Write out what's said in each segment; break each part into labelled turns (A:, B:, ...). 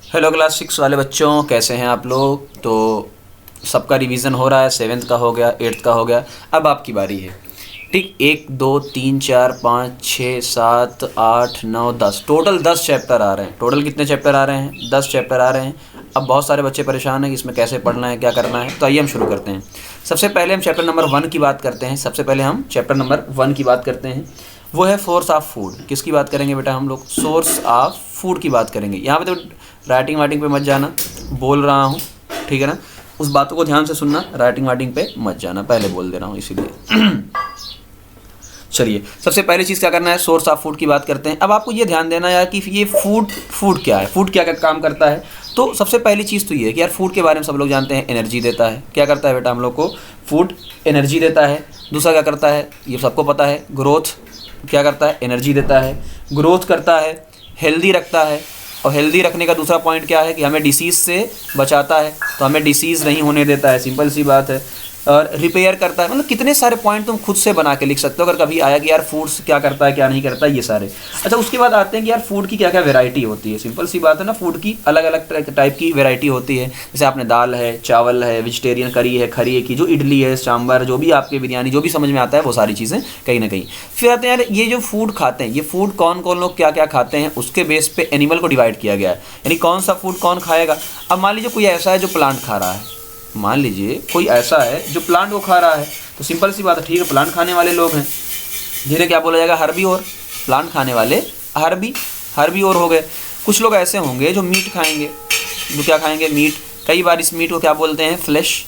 A: Hello class 6 वाले बच्चों, कैसे हैं आप लोग। तो सबका रिवीजन हो रहा है, 7th का हो गया, 8th का हो गया, अब आपकी बारी है। ठीक, 1 2 3 4 5 6 7 8 9 10, टोटल 10 चैप्टर आ रहे हैं। टोटल कितने चैप्टर आ रहे हैं? 10 चैप्टर आ रहे हैं। अब बहुत सारे बच्चे परेशान हैं कि इसमें कैसे पढ़ना है, क्या करना है। तो आइए हम शुरू करते हैं। सबसे पहले हम चैप्टर नंबर 1 की बात करते हैं। सबसे पहले हम चैप्टर नंबर 1 की बात करते हैं। वो है सोर्स ऑफ फूड। किसकी बात करेंगे बेटा? हम लोग सोर्स ऑफ फूड की बात करेंगे। यहाँ पे तो राइटिंग वाइटिंग पे मत जाना, बोल रहा हूँ, ठीक है ना। उस बातों को ध्यान से सुनना, राइटिंग वाइटिंग पे मत जाना, पहले बोल दे रहा हूँ इसीलिए। चलिए, सबसे पहली चीज़ क्या करना है, सोर्स ऑफ फूड की बात करते हैं। अब आपको ये ध्यान देना यार कि ये फूड क्या है, फूड क्या क्या काम करता है। तो सबसे पहली चीज़ तो ये है कि यार फूड के बारे में सब लोग जानते हैं, एनर्जी देता है। क्या करता है बेटा हम लोग को? फूड एनर्जी देता है। दूसरा क्या करता है, ये सबको पता है, ग्रोथ। क्या करता है? एनर्जी देता है, ग्रोथ करता है, हेल्दी रखता है। और हेल्दी रखने का दूसरा पॉइंट क्या है कि हमें डिसीज़ से बचाता है, तो हमें डिसीज़ नहीं होने देता है, सिंपल सी बात है। और रिपेयर करता है। मतलब कितने सारे पॉइंट तुम खुद से बना के लिख सकते हो अगर कभी आया कि यार फूड्स क्या करता है, क्या नहीं करता, ये सारे। अच्छा, उसके बाद आते हैं कि यार फूड की क्या क्या वैरायटी होती है। सिंपल सी बात है ना, फूड की अलग अलग टाइप की वैरायटी होती है। जैसे आपने दाल है, चावल है, वेजिटेरियन करी है, खरी की जो इडली है, सांभर, जो भी आपके बिरयानी, जो भी समझ में आता है वो सारी चीज़ें कहीं ना कहीं। फिर आते हैं यार ये जो फूड खाते हैं, ये फूड कौन कौन लोग क्या क्या खाते हैं, उसके बेस पे एनिमल को डिवाइड किया गया है, यानी कौन सा फूड कौन खाएगा। अब मान लीजिए कोई ऐसा है जो प्लांट खा रहा है, मान लीजिए कोई ऐसा है जो प्लांट को खा रहा है, तो सिंपल सी बात है, ठीक है, प्लांट खाने वाले लोग हैं, जिन्हें क्या बोला जाएगा? हर्बीवोर। प्लांट खाने वाले हर्बीवोर हो गए। कुछ लोग ऐसे होंगे जो मीट खाएंगे, जो क्या खाएंगे? मीट। कई बार इस मीट को क्या बोलते हैं? फ्लैश,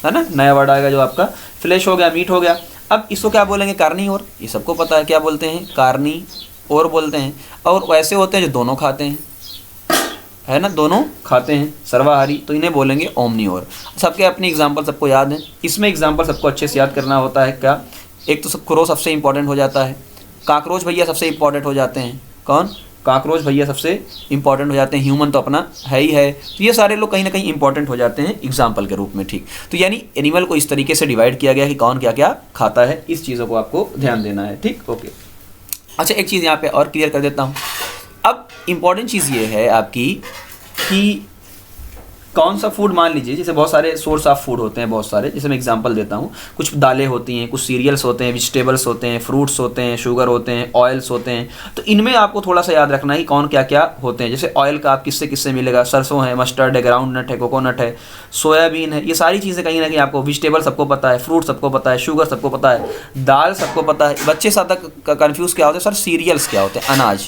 A: है ना, नया वर्ड आएगा जो आपका, फ्लैश हो गया, मीट हो गया। अब इसको क्या बोलेंगे? कार्निवोर। ये सबको पता है क्या बोलते हैं? कार्निवोर बोलते हैं। और वैसे होते हैं जो दोनों खाते हैं, है ना, दोनों खाते हैं, सर्वाहारी, तो इन्हें बोलेंगे ओमनीवोर। सबके अपनी एग्जांपल सबको याद है। इसमें एग्जांपल सबको अच्छे से याद करना होता है। क्या? एक तो सब क्रो सबसे इंपॉर्टेंट हो जाता है, काकरोच भैया सबसे इंपॉर्टेंट हो जाते हैं। कौन? काकरोच भैया सबसे इंपॉर्टेंट हो जाते हैं। ह्यूमन तो अपना है ही है। तो ये सारे लोग कहीं ना कहीं इंपॉर्टेंट हो जाते हैं एग्जाम्पल के रूप में। ठीक, तो यानी एनिमल को इस तरीके से डिवाइड किया गया कि कौन क्या क्या खाता है। इस चीज़ों को आपको ध्यान देना है। ठीक, ओके। अच्छा, एक चीज़ यहाँ पे और क्लियर कर देता हूँ। अब इम्पॉर्टेंट चीज़ ये है आपकी कि कौन सा फूड, मान लीजिए जैसे बहुत सारे सोर्स ऑफ फूड होते हैं, बहुत सारे, जैसे मैं एग्जांपल देता हूँ। कुछ दालें होती हैं, कुछ सीरियल्स होते हैं, वेजिटेबल्स होते हैं, फ्रूट्स होते हैं, शुगर होते हैं, ऑयल्स होते हैं। तो इनमें आपको थोड़ा सा याद रखना है कि कौन क्या क्या होते हैं। जैसे ऑयल का आप किससे किससे मिलेगा? सरसों है, मस्टर्ड है, ग्राउंड नट है, कोकोनट है, सोयाबीन है। ये सारी चीज़ें कहीं ना कहीं आपको, वेजिटेबल सबको पता है, फ्रूट सबको पता है, शुगर सबको पता है, दाल सबको पता है। बच्चे ज़्यादा कन्फ्यूज़ क्या होते हैं, सर सीरियल्स क्या होते हैं? अनाज।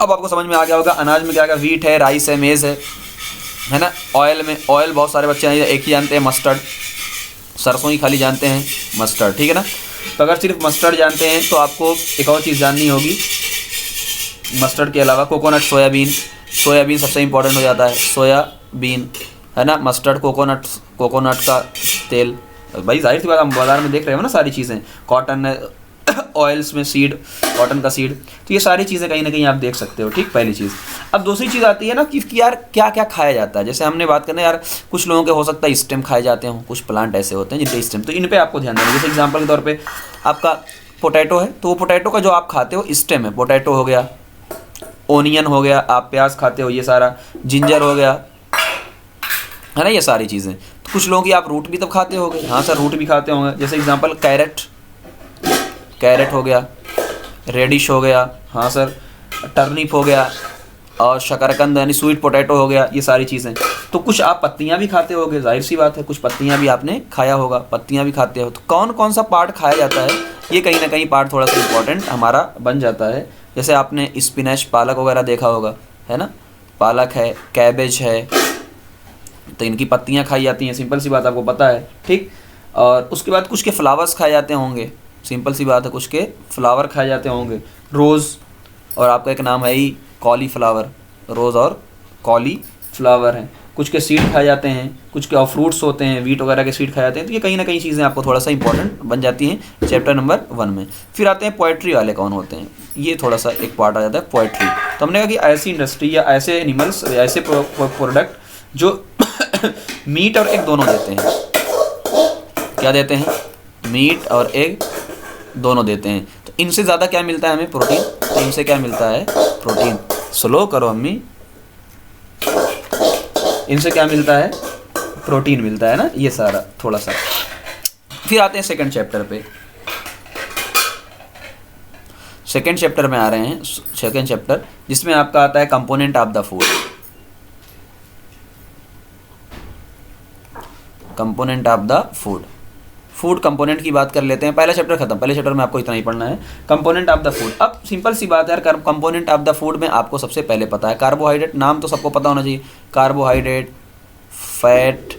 A: अब आपको समझ में आ गया होगा अनाज में क्या क्या, वीट है, राइस है, मेज़ है ना। ऑयल में, ऑयल बहुत सारे बच्चे हैं एक ही जानते हैं, मस्टर्ड। सरसों ही खाली जानते हैं, मस्टर्ड, ठीक है ना। तो अगर सिर्फ मस्टर्ड जानते हैं तो आपको एक और चीज़ जाननी होगी मस्टर्ड के अलावा, कोकोनट, सोयाबीन। सोयाबीन सबसे इंपॉर्टेंट हो जाता है, सोयाबीन, है ना। मस्टर्ड, कोकोनट का तेल। भाई जाहिर सी बात, हम बाज़ार में देख रहे हो ना सारी चीज़ें। कॉटन ऑयल्स में सीड, कॉटन का सीड। तो ये सारी चीज़ें कहीं ना कहीं आप देख सकते हो। ठीक, पहली चीज़। अब दूसरी चीज़ आती है ना कि यार क्या क्या खाया जाता है। जैसे हमने बात करना यार, कुछ लोगों के हो सकता है स्टेम खाए जाते हों, कुछ प्लांट ऐसे होते हैं जिनके स्टेम, तो इन पे आपको ध्यान देना। जैसे एग्जांपल के तौर पे आपका पोटैटो है, तो वो पोटैटो का जो आप खाते हो स्टेम है, पोटैटो हो गया, ओनियन हो गया, आप प्याज खाते हो, ये सारा, जिंजर हो गया, है ना, ये सारी चीज़ें। तो कुछ लोगों की आप रूट भी तब खाते होंगे। हाँ सर, रूट भी खाते होंगे। जैसे एग्जांपल कैरेट हो गया, रेडिश हो गया, हाँ सर, टर्निप हो गया, और शकरकंद यानी स्वीट पोटैटो हो गया, ये सारी चीज़ें। तो कुछ आप पत्तियां भी खाते होगे, जाहिर सी बात है, कुछ पत्तियां भी आपने खाया होगा, पत्तियां भी खाते हो। तो कौन कौन सा पार्ट खाया जाता है, ये कहीं ना कहीं पार्ट थोड़ा सा इंपॉर्टेंट हमारा बन जाता है। जैसे आपने स्पिनच, पालक वगैरह देखा होगा, है ना, पालक है, कैबेज है, तो इनकी पत्तियाँ खाई जाती हैं, सिंपल सी बात आपको पता है। ठीक, और उसके बाद कुछ के फ्लावर्स खाए जाते होंगे, सिंपल सी बात है, कुछ के फ्लावर खाए जाते होंगे, रोज़, और आपका एक नाम है ही कॉलीफ्लावर, रोज़ और कॉलीफ्लावर हैं। कुछ के सीड खाए जाते हैं, कुछ के और फ्रूट्स होते हैं, वीट वगैरह के सीड खाए जाते हैं। तो ये कहीं ना कहीं चीज़ें आपको थोड़ा सा इंपॉर्टेंट बन जाती हैं चैप्टर नंबर 1 में। फिर आते हैं पोएट्री वाले कौन होते हैं, ये थोड़ा सा एक पार्ट आ जाता है पोएट्री। तो हमने कहा कि ऐसी इंडस्ट्री या ऐसे एनिमल्स, ऐसे प्रोडक्ट जो मीट और एग दोनों देते हैं। क्या देते हैं? मीट और एग दोनों देते हैं। तो इनसे ज़्यादा क्या मिलता है हमें? प्रोटीन। तो इनसे क्या मिलता है? प्रोटीन। स्लो करो अम्मी। इनसे क्या मिलता है, प्रोटीन मिलता है ना, ये सारा थोड़ा सा। फिर आते हैं सेकंड चैप्टर पे। सेकंड चैप्टर में आ रहे हैं, सेकंड चैप्टर जिसमें आपका आता है component of the food. Component of the food, food component की बात कर लेते हैं। पहला चैप्टर खत्म, पहले चैप्टर में आपको इतना ही पढ़ना है, कंपोनेंट ऑफ द फूड। अब सिंपल सी बात है यार, कंपोनेंट ऑफ द फूड में आपको सबसे पहले पता है कार्बोहाइड्रेट, नाम तो सबको पता होना चाहिए, carbohydrate, fat,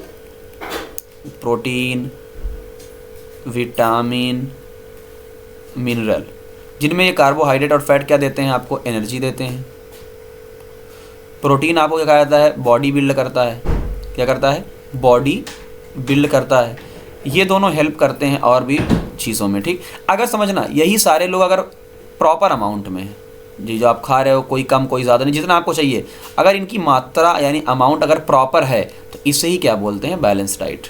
A: protein, vitamin, mineral, जिनमें ये कार्बोहाइड्रेट और फैट क्या देते हैं आपको, एनर्जी देते हैं। प्रोटीन आपको क्या कहता है, बॉडी बिल्ड करता है, क्या करता है, बॉडी बिल्ड करता है। ये दोनों हेल्प करते हैं और भी चीज़ों में, ठीक। अगर समझना, यही सारे लोग अगर प्रॉपर अमाउंट में है जी, जो आप खा रहे हो, कोई कम कोई ज़्यादा नहीं, जितना आपको चाहिए, अगर इनकी मात्रा यानी अमाउंट अगर प्रॉपर है तो इसे ही क्या बोलते हैं, बैलेंस्ड डाइट।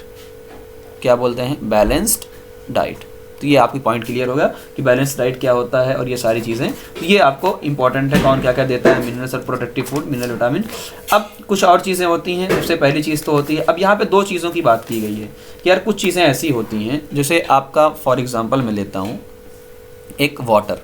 A: क्या बोलते हैं, बैलेंस्ड डाइट। तो ये आपकी पॉइंट क्लियर होगा कि बैलेंस डाइट क्या होता है और ये सारी चीज़ें, तो ये आपको इंपॉर्टेंट है, कौन क्या क्या देता है, मिनरल्स और प्रोटेक्टिव फूड, मिनरल, विटामिन। अब कुछ और चीज़ें होती हैं, सबसे पहली चीज़ तो होती है, अब यहाँ पे दो चीज़ों की बात की गई है कि यार कुछ चीज़ें ऐसी होती हैं, जैसे आपका फॉर एग्जांपल मैं लेता हूँ एक वाटर,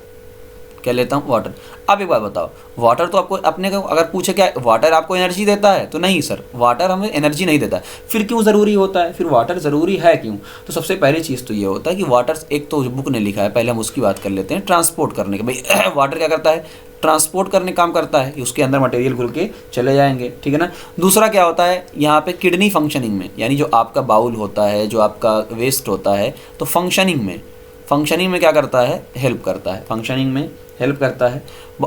A: क्या लेता हूँ, वाटर। अब एक बात बताओ, वाटर तो आपको अपने को अगर पूछे क्या वाटर आपको एनर्जी देता है, तो नहीं सर, वाटर हमें एनर्जी नहीं देता है। फिर क्यों ज़रूरी होता है, फिर वाटर ज़रूरी है क्यों, तो सबसे पहली चीज़ तो ये होता है कि वाटर, एक तो बुक ने लिखा है, पहले हम उसकी बात कर लेते हैं, ट्रांसपोर्ट करने के, भाई वाटर क्या करता है, ट्रांसपोर्ट करने काम करता है, उसके अंदर मटेरियल घुल के चले जाएंगे, ठीक है ना। दूसरा क्या होता है यहाँ पे, किडनी फंक्शनिंग में, यानी जो आपका बाउल होता है, जो आपका वेस्ट होता है, तो फंक्शनिंग में क्या करता है, हेल्प करता है, फंक्शनिंग में हेल्प करता है।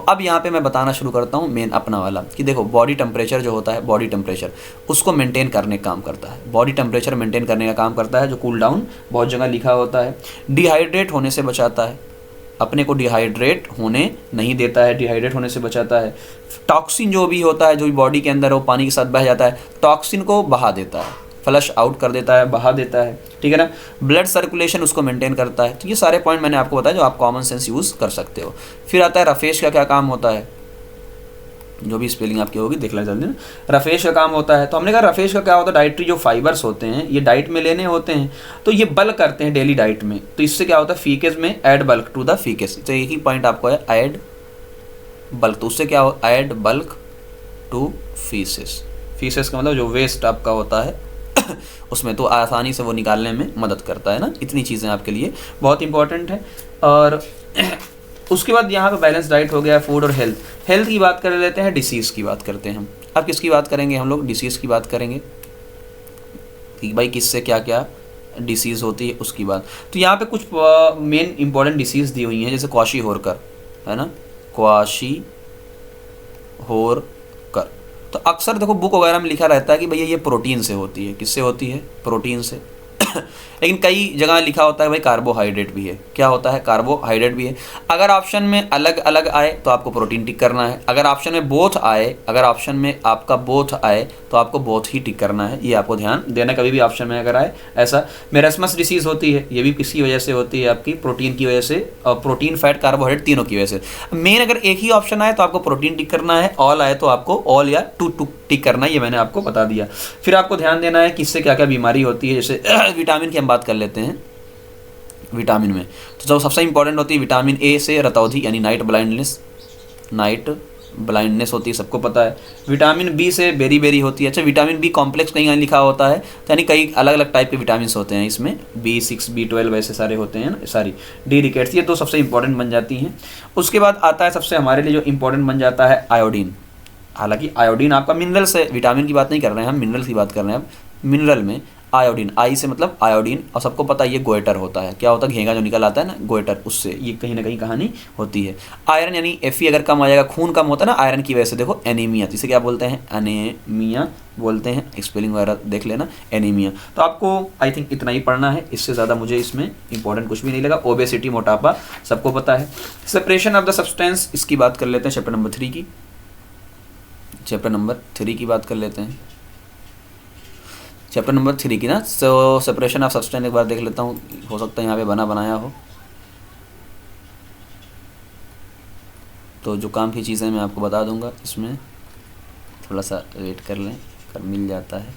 A: अब यहाँ पे मैं बताना शुरू करता हूँ मेन अपना वाला, कि देखो बॉडी टेम्परेचर जो होता है, बॉडी टेम्परेचर उसको मेंटेन करने का काम करता है, बॉडी टेम्परेचर मेंटेन करने का काम करता है, जो कूल डाउन बहुत जगह लिखा होता है। डिहाइड्रेट होने से बचाता है, अपने को डिहाइड्रेट होने नहीं देता है, डिहाइड्रेट होने से बचाता है। टॉक्सिन जो भी होता है, जो भी बॉडी के अंदर वो पानी के साथ बह जाता है, टॉक्सिन को बहा देता है, फ्लश आउट कर देता है, बहा देता है, ठीक है ना। ब्लड सर्कुलेशन उसको मेंटेन करता है। तो ये सारे पॉइंट मैंने आपको बताया जो आप कॉमन सेंस यूज़ कर सकते हो। फिर आता है रफेश का क्या काम होता है, जो भी स्पेलिंग आपकी होगी देख लें जल्दी ना। रफेश का काम होता है, तो हमने कहा रफेश का क्या होता है, डाइटरी जो फाइबर्स होते हैं ये डाइट में लेने होते हैं, तो ये बल्क करते हैं डेली डाइट में, तो इससे क्या होता है, फीकेस में ऐड बल्क टू द फीकेस। तो एक ही पॉइंट आपको है, ऐड बल्क, तो उससे क्या हो, add bulk to faeces. Faeces का मतलब जो वेस्ट आपका होता है उसमें, तो आसानी से वो निकालने में मदद करता है ना। इतनी चीज़ें आपके लिए बहुत इंपॉर्टेंट है। और उसके बाद यहाँ पे बैलेंस डाइट हो गया, फूड और हेल्थ। हेल्थ की बात कर लेते हैं, डिसीज़ की बात करते हैं हम। अब किसकी बात करेंगे हम लोग, डिसीज़ की बात करेंगे कि भाई किससे क्या क्या डिसीज़ होती है उसकी बात। तो यहाँ पे कुछ मेन इंपॉर्टेंट डिसीज़ दी हुई हैं, जैसे क्वाशीहोरकर है ना, क्वाशीहोरकर। तो अक्सर देखो बुक वगैरह में लिखा रहता है कि भैया ये प्रोटीन से होती है, किससे होती है, प्रोटीन से लेकिन कई जगह लिखा होता है भाई कार्बोहाइड्रेट भी है। क्या होता है, कार्बोहाइड्रेट भी है। अगर ऑप्शन में अलग अलग आए तो आपको प्रोटीन टिक करना है, अगर ऑप्शन में बोथ आए, अगर ऑप्शन में आपका बोथ आए तो आपको बोथ ही टिक करना है। ये आपको ध्यान देना, कभी भी ऑप्शन में अगर आए ऐसा। मेरेस्मस डिसीज़ होती है, ये भी किसकी वजह से होती है, आपकी प्रोटीन की वजह से, और प्रोटीन, फैट, कार्बोहाइड्रेट तीनों की वजह से। मेन अगर एक ही ऑप्शन आए तो आपको प्रोटीन टिक करना है, ऑल आए तो आपको ऑल या टू टिक करना है, ये मैंने आपको बता दिया। फिर आपको ध्यान देना है कि इससे क्या क्या बीमारी होती है, जैसे विटामिन की हम बात कर लेते हैं। विटामिन में तो जो सबसे इंपॉर्टेंट होती है विटामिन ए से रतौंधी यानी नाइट ब्लाइंडनेस होती है, सबको पता है। विटामिन बी से बेरी होती है। अच्छा, विटामिन बी कॉम्प्लेक्स कहीं लिखा होता है, तो यानी कई अलग अलग टाइप के विटामिन होते हैं इसमें, B6 B12 ऐसे सारे होते हैं ना, सारी डी रिकेट्स, ये तो सबसे इंपॉर्टेंट बन जाती हैं। उसके बाद आता है सबसे हमारे लिए जो इंपॉर्टेंट बन जाता है आयोडीन। हालांकि आयोडीन आपका मिनरल से, विटामिन की बात नहीं कर रहे हैं हम, मिनरल की बात कर रहे हैं। अब मिनरल में आयोडीन, आई से मतलब आयोडीन, और सबको पता है ये गोइटर होता है। क्या होता है, घेंगा जो निकल आता है ना, गोइटर, उससे ये कहीं ना कहीं कहानी होती है। आयरन यानी Fe अगर कम आ जाएगा, खून कम होता है ना आयरन की वजह से, देखो एनीमिया, जिसे क्या बोलते हैं, एनीमिया बोलते हैं, स्पेलिंग वगैरह देख लेना, एनीमिया। तो आपको आई थिंक इतना ही पढ़ना है, इससे ज़्यादा मुझे इसमें इंपॉर्टेंट कुछ भी नहीं लगा। ओबेसिटी, मोटापा सबको पता है। सेपरेशन ऑफ द सब्सटेंस, इसकी बात कर लेते हैं चैप्टर नंबर 3 की। चैप्टर नंबर 3 की बात कर लेते हैं, चैप्टर नंबर 3 की ना। सो सेपरेशन ऑफ सब्सटेंस एक बार देख लेता हूँ, हो सकता है यहाँ पे बनाया हो। तो जो काम की चीज़ें मैं आपको बता दूंगा, इसमें थोड़ा सा वेट कर लें, कर मिल जाता है,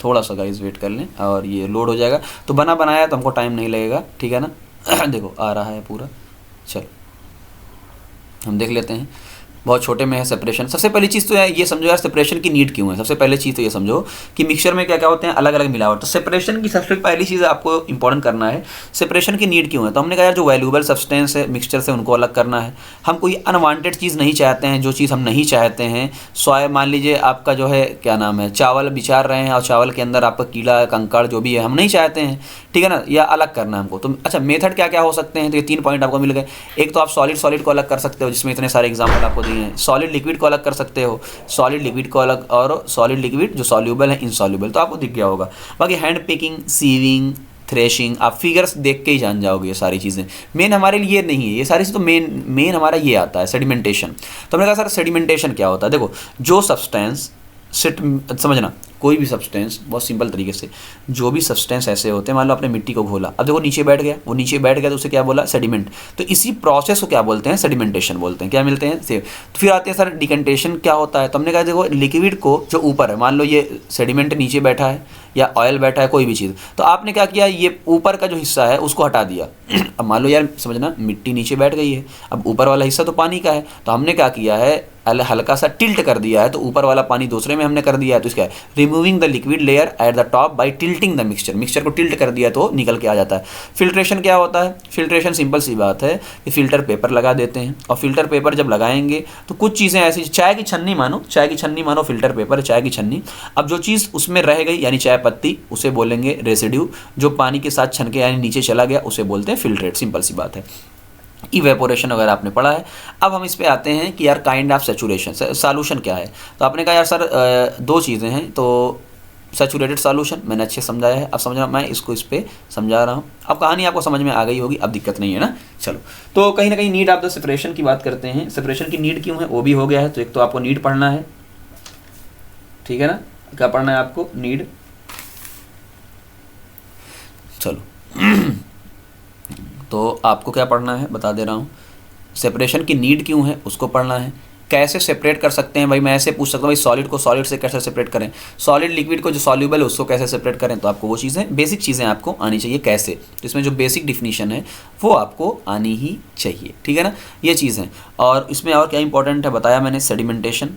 A: थोड़ा सा गाइस वेट कर लें और ये लोड हो जाएगा। तो बना बनाया तो हमको टाइम नहीं लगेगा, ठीक है ना। देखो आ रहा है पूरा, चलो हम देख लेते हैं। बहुत छोटे में है सेपरेशन। सबसे पहली चीज़ तो ये समझो यार सेपरेशन की नीड क्यों है। सबसे पहले चीज़ तो ये समझो कि मिक्सचर में क्या क्या होते हैं, अलग अलग मिलावट। तो सेपरेशन की सबसे पहली चीज़ आपको इंपॉर्टेंट करना है, सेपरेशन की नीड क्यों है। तो हमने कहा यार जो वैल्यूएबल सब्सटेंस है मिक्सचर से उनको अलग करना है। हम कोई अनवांटेड चीज़ नहीं चाहते हैं, जो चीज़ हम नहीं चाहते हैं। सॉय मान लीजिए आपका जो है क्या नाम है, चावल बिचार रहे हैं और चावल के अंदर आपका कीड़ा कंकड़ जो भी है हम नहीं चाहते हैं, ठीक है ना, या अलग करना है हमको। तो अच्छा मेथड क्या क्या हो सकते हैं, तो ये 3 पॉइंट आपको मिल गए। एक तो आप सॉलिड को अलग कर सकते हो, जिसमें इतने सारे एग्जाम्पल आपको दिए हैं। सॉलिड लिक्विड को अलग कर सकते हो, सॉलिड लिक्विड को अलग, और सॉलिड लिक्विड जो सॉल्यूबल है इनसॉल्यूबल, तो आपको दिख गया होगा। बाकी हैंड पिकिंग, सीविंग, थ्रेशिंग, आप फिगर्स देख के ही जान जाओगे ये सारी चीज़ें। मेन हमारे लिए नहीं है ये सारी चीज़, तो मेन हमारा ये आता है सेडिमेंटेशन। तो हमने कहा सर सेडिमेंटेशन क्या होता है। देखो जो सब्सटेंस समझना, कोई भी सब्सटेंस बहुत सिंपल तरीके से, जो भी सब्सटेंस ऐसे होते हैं, मान लो आपने मिट्टी को घोला, अब देखो नीचे बैठ गया, वो नीचे बैठ गया तो उसे क्या बोला, सेडिमेंट। तो इसी प्रोसेस को क्या बोलते हैं, सेडिमेंटेशन बोलते हैं। क्या मिलते हैं, सेव। तो फिर आते हैं सर डिकंटेशन क्या होता है। तो हमने कहा देखो लिक्विड को जो ऊपर है, मान लो ये सेडिमेंट नीचे बैठा है या ऑयल बैठा है, कोई भी चीज़, तो आपने क्या किया, ये ऊपर का जो हिस्सा है उसको हटा दिया। अब मान लो यार समझना मिट्टी नीचे बैठ गई है, अब ऊपर वाला हिस्सा तो पानी का है, तो हमने क्या किया है, हल्का सा टिल्ट कर दिया है, तो ऊपर वाला पानी दूसरे में हमने कर दिया है। तो इसका है removing the liquid layer at the top by tilting the mixture. Mixture को टिल्ट कर दिया तो निकल के आ जाता है। फिल्ट्रेशन क्या होता है, फिल्ट्रेशन सिंपल सी बात है कि फिल्टर पेपर लगा देते हैं, और फिल्टर पेपर जब लगाएंगे तो कुछ चीज़ें ऐसी, चाय की छन्नी मानो, चाय की छन्नी मानो फिल्टर पेपर है, चाय की छन्नी। अब जो चीज़ उसमें रह गई यानी चाय पत्ती, उसे बोलेंगे रेसिड्यू। जो पानी के साथ छन के यानी नीचे चला गया उसे बोलते हैं फिल्ट्रेट। सिंपल सी बात है। इवेपोरेशन वगैरह आपने पढ़ा है। अब हम इस पे आते हैं कि यार काइंड ऑफ सैचुरेशन, सॉल्यूशन क्या है। तो आपने कहा यार सर 2 चीज़ें हैं, तो सैचुरेटेड सॉल्यूशन मैंने अच्छे समझाया है, अब समझना मैं इसको इस पे समझा रहा हूँ। अब कहानी आपको समझ में आ गई होगी, अब दिक्कत नहीं है ना। चलो तो कहीं ना कहीं नीड ऑफ द सेपरेशन की बात करते हैं। सेपरेशन की नीड क्यों है वो भी हो गया है। तो एक तो आपको नीड पढ़ना है, ठीक है ना, क्या पढ़ना है आपको, नीड। चलो तो आपको क्या पढ़ना है बता दे रहा हूँ। सेपरेशन की नीड क्यों है उसको पढ़ना है। कैसे सेपरेट कर सकते हैं भाई, मैं ऐसे पूछ सकता हूँ भाई सॉलिड को सॉलिड से कैसे सेपरेट करें, सॉलिड लिक्विड को जो सॉल्यूबल है उसको कैसे सेपरेट करें। तो आपको वो चीज़ें बेसिक चीज़ें आपको आनी चाहिए कैसे, तो इसमें जो बेसिक डिफिनीशन है वो आपको आनी ही चाहिए, ठीक है ना, ये चीज़ें। और इसमें और क्या इंपॉर्टेंट है बताया मैंने, सेडिमेंटेशन।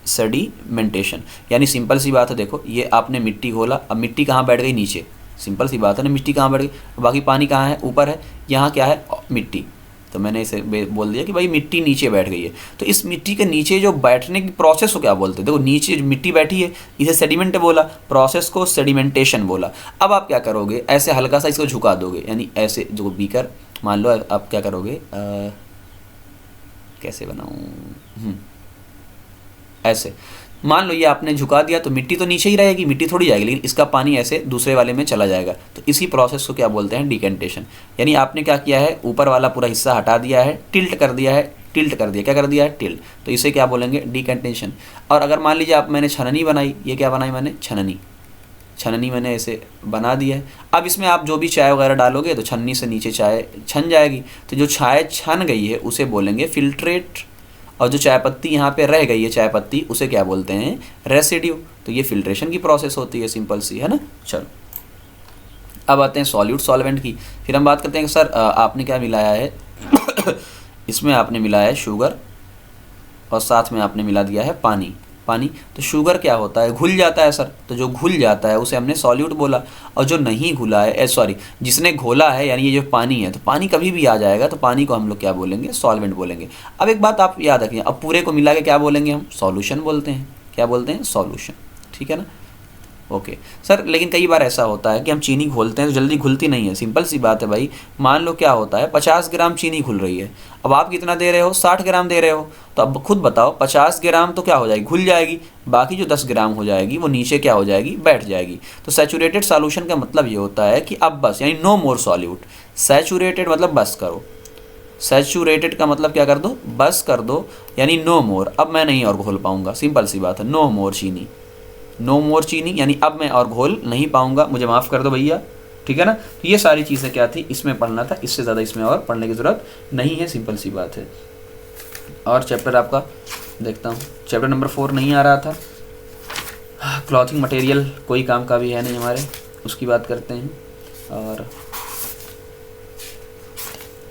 A: सेडिमेंटेशन यानी सिंपल सी बात है, देखो ये आपने मिट्टी घोला, अब मिट्टी कहाँ बैठ गई, नीचे। सिंपल सी बात है ना, मिट्टी कहाँ बैठ गई, बाकी पानी कहाँ है, ऊपर है, यहाँ क्या है, मिट्टी। तो मैंने इसे बोल दिया कि भाई मिट्टी नीचे बैठ गई है। तो इस मिट्टी के नीचे जो बैठने की प्रोसेस को क्या बोलते हैं, देखो नीचे जो मिट्टी बैठी है इसे सेडिमेंट बोला, प्रोसेस को सेडिमेंटेशन बोला। अब आप क्या करोगे, ऐसे हल्का सा इसको झुका दोगे, यानी ऐसे जो बीकर मान लो, आप क्या करोगे, कैसे बनाऊँ, ऐसे मान लो ये आपने झुका दिया तो मिट्टी तो नीचे ही रहेगी, मिट्टी थोड़ी जाएगी, लेकिन इसका पानी ऐसे दूसरे वाले में चला जाएगा। तो इसी प्रोसेस को क्या बोलते हैं, डिकेंटेशन। यानी आपने क्या किया है, ऊपर वाला पूरा हिस्सा हटा दिया है, टिल्ट कर दिया है, टिल्ट कर दिया, क्या कर दिया है, टिल्ट। तो इसे क्या बोलेंगे, डिकेंटेशन। और अगर मान लीजिए आप, मैंने छननी बनाई, ये क्या बनाई मैंने, छननी। छननी मैंने ऐसे बना दिया है। अब इसमें आप जो भी चाय वगैरह डालोगे तो छन्नी से नीचे चाय छन जाएगी। तो जो चाय छन गई है उसे बोलेंगे फिल्ट्रेट, और जो चाय पत्ती यहाँ पे रह गई है चाय पत्ती उसे क्या बोलते हैं, रेसिड्यू। तो ये फिल्ट्रेशन की प्रोसेस होती है, सिंपल सी है ना। चलो अब आते हैं सॉल्यूट सॉल्वेंट की। फिर हम बात करते हैं कि सर आपने क्या मिलाया है इसमें आपने मिलाया है शुगर, और साथ में आपने मिला दिया है पानी। पानी तो शुगर क्या होता है, घुल जाता है सर। तो जो घुल जाता है उसे हमने सॉल्यूट बोला, और जो नहीं घुला है, सॉरी जिसने घोला है यानी ये जो पानी है, तो पानी कभी भी आ जाएगा, तो पानी को हम लोग क्या बोलेंगे, सॉल्वेंट बोलेंगे। अब एक बात आप याद रखिए, अब पूरे को मिला के क्या बोलेंगे हम, सॉल्यूशन बोलते हैं। क्या बोलते हैं, सॉल्यूशन, ठीक है ना। ओके सर, लेकिन कई बार ऐसा होता है कि हम चीनी घोलते हैं तो जल्दी घुलती नहीं है। सिंपल सी बात है भाई, मान लो क्या होता है, 50 ग्राम चीनी घुल रही है, अब आप कितना दे रहे हो, 60 ग्राम दे रहे हो। तो अब खुद बताओ, 50 ग्राम तो क्या हो जाएगी, घुल जाएगी, बाकी जो 10 ग्राम हो जाएगी वो नीचे क्या हो जाएगी, बैठ जाएगी। तो सैचुरेटेड सॉल्यूशन का मतलब ये होता है कि अब बस, यानी नो मोर सॉल्यूट। सैचुरेटेड मतलब बस करो, सैचुरेटेड का मतलब क्या कर दो, बस कर दो, यानी नो मोर, अब मैं नहीं और घोल पाऊंगा। सिंपल सी बात है, नो मोर चीनी, नो मोर चीनी, यानी अब मैं और घोल नहीं पाऊंगा, मुझे माफ़ कर दो भैया, ठीक है ना। तो ये सारी चीज़ें क्या थी, इसमें पढ़ना था, इससे ज़्यादा इसमें और पढ़ने की ज़रूरत नहीं है, सिंपल सी बात है। और चैप्टर आपका देखता हूँ, चैप्टर नंबर 4 नहीं आ रहा था। क्लॉथिंग मटेरियल कोई काम का भी है नहीं हमारे, उसकी बात करते हैं। और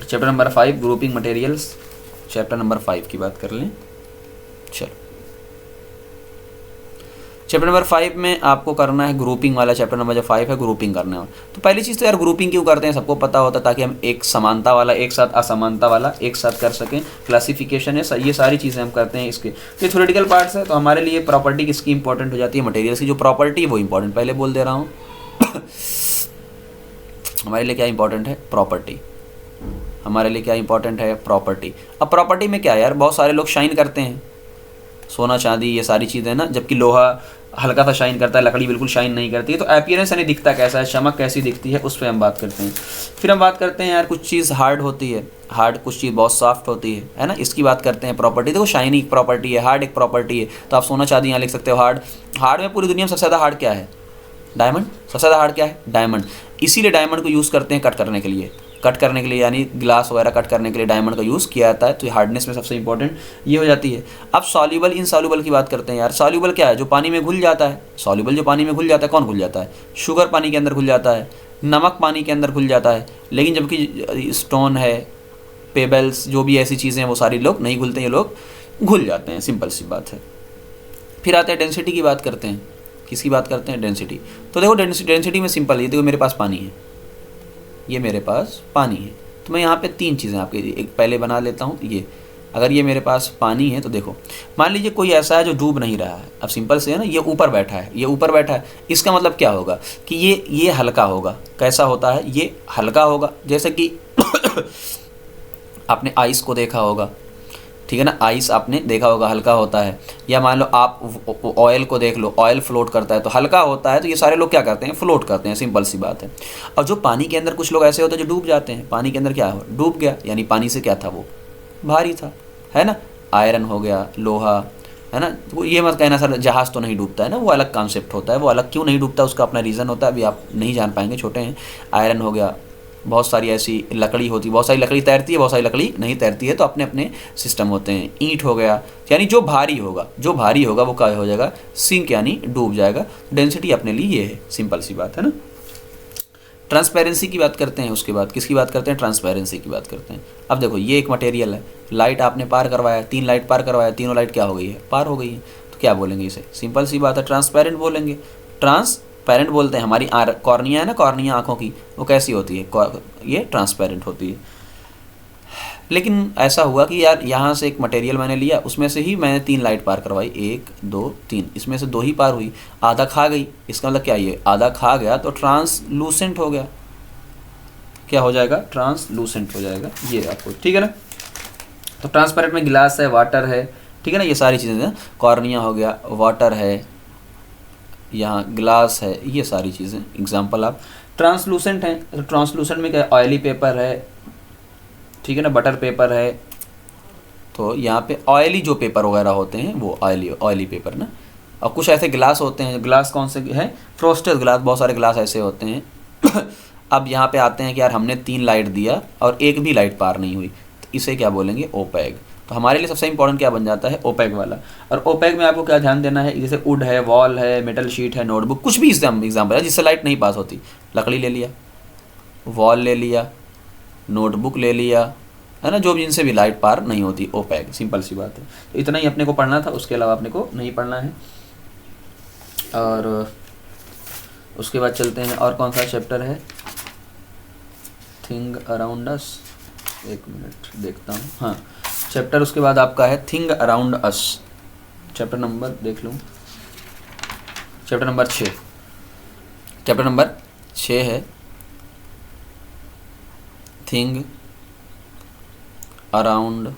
A: chapter number 5 grouping materials, chapter number 5 की बात कर लें। चलो, चैप्टर नंबर 5 में आपको करना है ग्रुपिंग वाला, चैप्टर नंबर जो 5 है ग्रुपिंग करने वाला। तो पहली चीज़ तो यार ग्रुपिंग क्यों करते हैं सबको पता होता है, ताकि हम एक समानता वाला एक साथ असमानता वाला एक साथ कर सकें। क्लासिफिकेशन है, ये सारी चीज़ें हम करते हैं इसके। ये थ्योरेटिकल पार्ट्स है, तो हमारे लिए प्रॉपर्टी किसकी इंपॉर्टेंट हो जाती है, मटेरियल्स की जो प्रॉपर्टी है वो इंपॉर्टेंट, पहले बोल दे रहा हूँ। हमारे लिए क्या इंपॉर्टेंट है, प्रॉपर्टी। हमारे लिए क्या इंपॉर्टेंट है, प्रॉपर्टी। अब प्रॉपर्टी में क्या है यार, बहुत सारे लोग शाइन करते हैं, सोना चांदी ये सारी चीज़ें ना, जबकि लोहा हल्का सा शाइन करता है, लकड़ी बिल्कुल शाइन नहीं करती है। तो अपीयरेंस यानी दिखता कैसा है, चमक कैसी दिखती है, उस पर हम बात करते हैं। फिर हम बात करते हैं यार कुछ चीज़ हार्ड होती है, हार्ड कुछ चीज़ बहुत सॉफ्ट होती है ना, इसकी बात करते हैं प्रॉपर्टी। देखो शाइनी एक प्रॉपर्टी है, हार्ड एक प्रॉपर्टी है। तो आप सोना चांदी यहाँ लिख सकते हो हार्ड। हार्ड में पूरी दुनिया में सबसे ज़्यादा हार्ड क्या है, डायमंड। सबसे ज़्यादा हार्ड क्या है, डायमंड। इसीलिए डायमंड को यूज़ करते हैं कट करने के लिए, कट करने के लिए, यानी ग्लास वगैरह कट करने के लिए डायमंड का यूज़ किया जाता है। तो हार्डनेस में सबसे इंपॉर्टेंट ये हो जाती है। अब सॉल्यूबल इनसॉल्यूबल की बात करते हैं यार। सॉल्यूबल क्या है, जो पानी में घुल जाता है। सॉल्यूबल जो पानी में घुल जाता है, कौन घुल जाता है, शुगर पानी के अंदर घुल जाता है, नमक पानी के अंदर घुल जाता है। लेकिन जबकि स्टोन है, पेबल्स, जो भी ऐसी चीज़ें हैं वो सारी लोग नहीं घुलते, ये लोग घुल जाते हैं, सिंपल सी बात है। फिर आते हैं डेंसिटी की बात करते हैं। किसकी बात करते हैं, डेंसिटी। तो देखो डेंसिटी में सिंपल है, देखो मेरे पास पानी है, ये मेरे पास पानी है, तो मैं यहाँ पे 3 चीज़ें आपके लिए एक पहले बना लेता हूँ। ये अगर ये मेरे पास पानी है तो देखो, मान लीजिए कोई ऐसा है जो डूब नहीं रहा है। अब सिंपल से है ना, ये ऊपर बैठा है, ये ऊपर बैठा है, इसका मतलब क्या होगा कि ये हल्का होगा। कैसा होता है, ये हल्का होगा। जैसे कि आपने आइस को देखा होगा, ठीक है ना, आइस आपने देखा होगा हल्का होता है। या मान लो आप ऑयल को देख लो, ऑयल फ्लोट करता है तो हल्का होता है। तो ये सारे लोग क्या करते हैं, फ्लोट करते हैं, सिंपल सी बात है। और जो पानी के अंदर कुछ लोग ऐसे होते हैं जो डूब जाते हैं, पानी के अंदर क्या हो, डूब गया, यानी पानी से क्या था, वो भारी था, है ना। आयरन हो गया, लोहा, है ना। तो ये मत कहना सर जहाज़ तो नहीं डूबता है ना, वो अलग कॉन्सेप्ट होता है। वो अलग क्यों नहीं डूबता, उसका अपना रीज़न होता है, अभी आप नहीं जान पाएंगे, छोटे हैं। आयरन हो गया, बहुत सारी ऐसी लकड़ी होती है, बहुत सारी लकड़ी तैरती है, बहुत सारी लकड़ी नहीं तैरती है, तो अपने अपने सिस्टम होते हैं। ईंट हो गया, यानी जो भारी होगा, जो भारी होगा वो क्या हो जाएगा, सिंक यानी डूब जाएगा। डेंसिटी अपने लिए ये है, सिंपल सी बात है ना। ट्रांसपेरेंसी की बात करते हैं, उसके बाद किसकी बात करते हैं, ट्रांसपेरेंसी की बात करते हैं। अब देखो ये एक मटेरियल है, लाइट आपने पार करवाया, 3 लाइट पार करवाया, तीनों लाइट क्या हो गई है, पार हो गई है। तो क्या बोलेंगे इसे, सिंपल सी बात है, ट्रांसपेरेंट बोलेंगे। ट्रांसपेरेंट बोलते हैं। हमारी कॉर्निया है ना, कॉर्निया आँखों की, वो कैसी होती है, ये ट्रांसपेरेंट होती है। लेकिन ऐसा हुआ कि यार यहाँ से एक मटेरियल मैंने लिया, उसमें से ही मैंने 3 लाइट पार करवाई, 1 2 3, इसमें से 2 ही पार हुई, आधा खा गई। इसका मतलब क्या, ये आधा खा गया तो ट्रांसलूसेंट हो गया। क्या हो जाएगा, ट्रांसलूसेंट हो जाएगा, ये आपको, ठीक है ना। तो ट्रांसपेरेंट में गिलास है, वाटर है, ठीक है ना, ये सारी चीज़ें हैं। कॉर्निया हो गया, वाटर है, यहाँ ग्लास है, ये सारी चीज़ें एग्जाम्पल। आप ट्रांसलूसेंट हैं, तो ट्रांसलूसेंट में क्या है, ऑयली पेपर है, ठीक है ना, बटर पेपर है। तो यहाँ पे ऑयली जो पेपर वगैरह होते हैं वो ऑयली पेपर ना। और कुछ ऐसे ग्लास होते हैं, ग्लास कौन से हैं, फ्रोस्टेड ग्लास, बहुत सारे ग्लास ऐसे होते हैं। अब यहाँ पे आते हैं कि यार हमने 3 लाइट दिया और एक भी लाइट पार नहीं हुई, तो इसे क्या बोलेंगे, ओपेक। तो हमारे लिए सबसे इंपॉर्टेंट क्या बन जाता है, ओपेक वाला। और ओपेक में आपको क्या ध्यान देना है, जैसे वुड है, वॉल है, मेटल शीट है, नोटबुक, कुछ भी एग्जाम्पल है जिससे लाइट नहीं पास होती। लकड़ी ले लिया, वॉल ले लिया, नोटबुक ले लिया, है ना, जो भी जिनसे भी लाइट पार नहीं होती, ओपेक, सिंपल सी बात है। तो इतना ही अपने को पढ़ना था, उसके अलावा अपने को नहीं पढ़ना है। और उसके बाद चलते हैं, और कौन सा चैप्टर है, थिंग अराउंड अस। एक मिनट देखता हूँ, हाँ, चैप्टर उसके बाद आपका है thing around us. Chapter number देख लूँ, चैप्टर नंबर 6, चैप्टर नंबर 6 है thing around